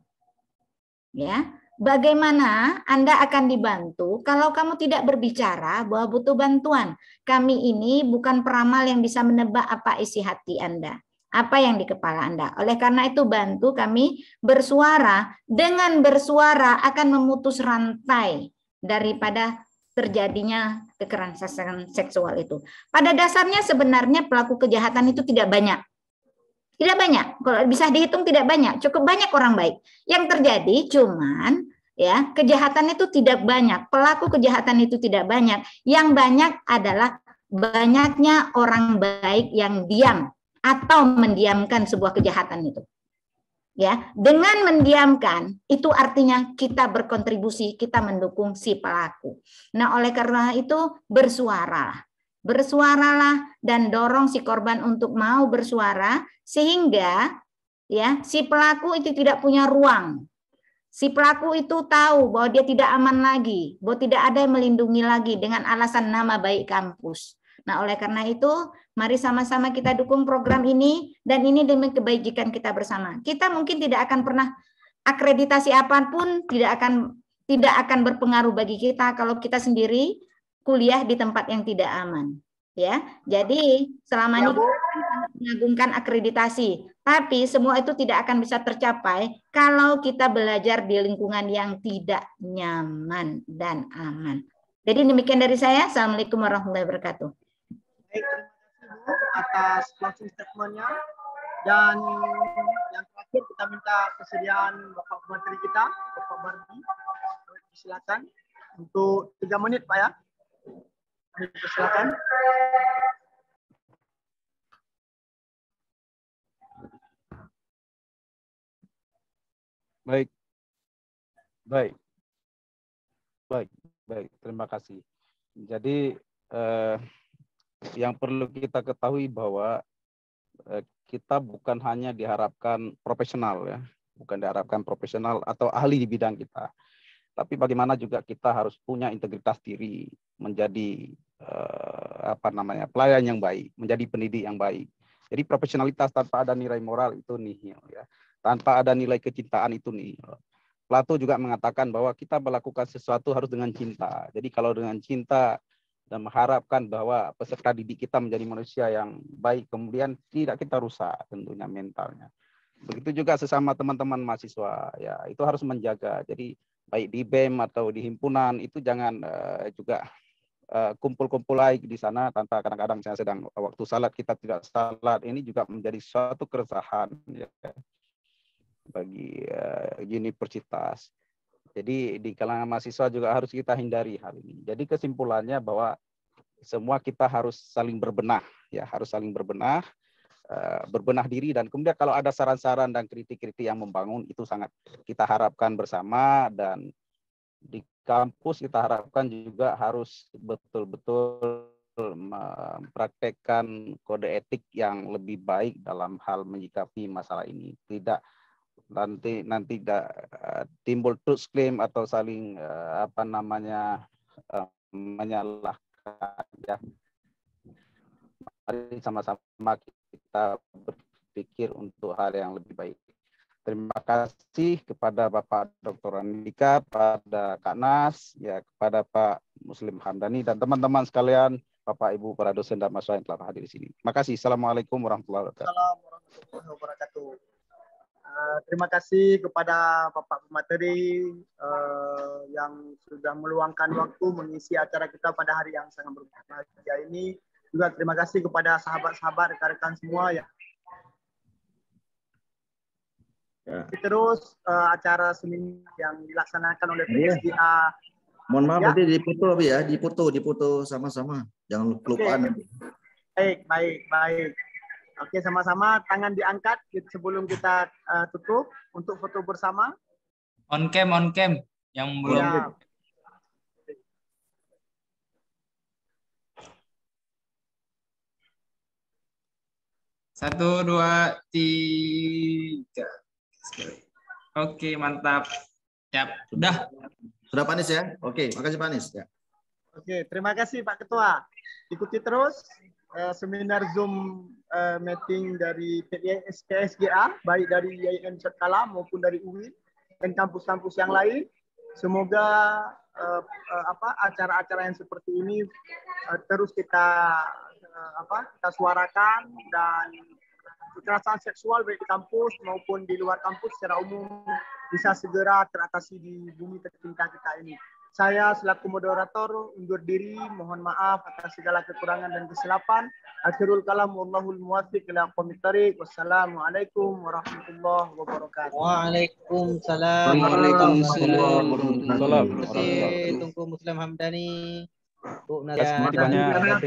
Ya, bagaimana Anda akan dibantu kalau kamu tidak berbicara bahwa butuh bantuan? Kami ini bukan peramal yang bisa menebak apa isi hati Anda, apa yang di kepala Anda. Oleh karena itu bantu kami bersuara. Dengan bersuara akan memutus rantai daripada terjadinya kekerasan seksual itu. Pada dasarnya sebenarnya pelaku kejahatan itu tidak banyak. Tidak banyak. Kalau bisa dihitung tidak banyak. Cukup banyak orang baik. Yang terjadi cuman ya kejahatan itu tidak banyak. Pelaku kejahatan itu tidak banyak. Yang banyak adalah banyaknya orang baik yang diam atau mendiamkan sebuah kejahatan itu. Ya, dengan mendiamkan itu artinya kita berkontribusi, kita mendukung si pelaku. Nah, oleh karena itu bersuaralah dan dorong si korban untuk mau bersuara sehingga ya si pelaku itu tidak punya ruang. Si pelaku itu tahu bahwa dia tidak aman lagi, bahwa tidak ada yang melindungi lagi dengan alasan nama baik kampus. Nah, oleh karena itu, mari sama-sama kita dukung program ini, dan ini demi kebaikan kita bersama. Kita mungkin tidak akan pernah akreditasi apapun, tidak akan berpengaruh bagi kita kalau kita sendiri kuliah di tempat yang tidak aman. Ya, jadi selama ini kita mengagungkan akreditasi, tapi semua itu tidak akan bisa tercapai kalau kita belajar di lingkungan yang tidak nyaman dan aman. Jadi demikian dari saya. Assalamualaikum warahmatullahi wabarakatuh.
Baik, terima kasih Bu atas closing statement-nya. Dan yang terakhir kita minta kesediaan Bapak Menteri kita, Bapak Bardi. Silakan untuk 3 menit Pak ya. Silakan.
Baik. Terima kasih. Jadi yang perlu kita ketahui bahwa kita bukan hanya diharapkan profesional ya, bukan diharapkan profesional atau ahli di bidang kita, tapi bagaimana juga kita harus punya integritas diri, menjadi pelayan yang baik, menjadi pendidik yang baik. Jadi profesionalitas tanpa ada nilai moral itu nihil ya, tanpa ada nilai kecintaan itu nihil. Plato juga mengatakan bahwa kita melakukan sesuatu harus dengan cinta. Jadi kalau dengan cinta dan mengharapkan bahwa peserta didik kita menjadi manusia yang baik, kemudian tidak kita rusak tentunya mentalnya. Begitu juga sesama teman-teman mahasiswa, ya itu harus menjaga. Jadi baik di BEM atau di himpunan itu jangan juga kumpul-kumpul lagi di sana tanpa kadang-kadang saya sedang waktu salat kita tidak salat. Ini juga menjadi suatu keresahan ya, bagi universitas. Jadi di kalangan mahasiswa juga harus kita hindari hal ini. Jadi kesimpulannya bahwa semua kita harus saling berbenah, ya harus saling berbenah diri, dan kemudian kalau ada saran-saran dan kritik-kritik yang membangun itu sangat kita harapkan bersama. Dan di kampus kita harapkan juga harus betul-betul mempraktekkan kode etik yang lebih baik dalam hal menyikapi masalah ini. Tidak nanti timbul truth claim atau saling menyalahkan ya. Mari sama-sama kita berpikir untuk hal yang lebih baik. Terima kasih kepada Bapak Dr. Andika, pada Kak Nas, ya kepada Pak Muslim Hamdani dan teman-teman sekalian, Bapak Ibu para dosen dan mahasiswa yang telah hadir di sini. Terima kasih. Assalamualaikum warahmatullahi wabarakatuh.
Assalamualaikum warahmatullahi wabarakatuh. Terima kasih kepada Bapak Pemateri yang sudah meluangkan waktu mengisi acara kita pada hari yang sangat berbahagia ini. Juga terima kasih kepada sahabat-sahabat, rekan-rekan semua ya. Terus acara seminar yang dilaksanakan oleh Baik. Oke, sama-sama tangan diangkat sebelum kita tutup untuk foto bersama.
On cam yang belum.
Ya.
1, 2, 3. Oke, mantap. Siap. Sudah
Pak Anies ya? Oke, makasih Pak Anies ya.
Oke, terima kasih Pak Ketua. Ikuti terus seminar Zoom meeting dari PSGA, baik dari IAIN Sekolah maupun dari UIN dan kampus-kampus yang lain. Semoga acara-acara yang seperti ini terus kita suarakan, dan kekerasan seksual baik di kampus maupun di luar kampus secara umum bisa segera teratasi di bumi tercinta kita ini. Saya selaku moderator undur diri, mohon maaf atas segala kekurangan dan kesilapan. Akhirul kalam, wallahul muwaffiq ila aqwamit thariq. Wassalamualaikum warahmatullahi wabarakatuh.
Waalaikumsalam.
Waalaikumsalam.
Terima kasih Tunku Muslim Hamdani, Bu Nadia.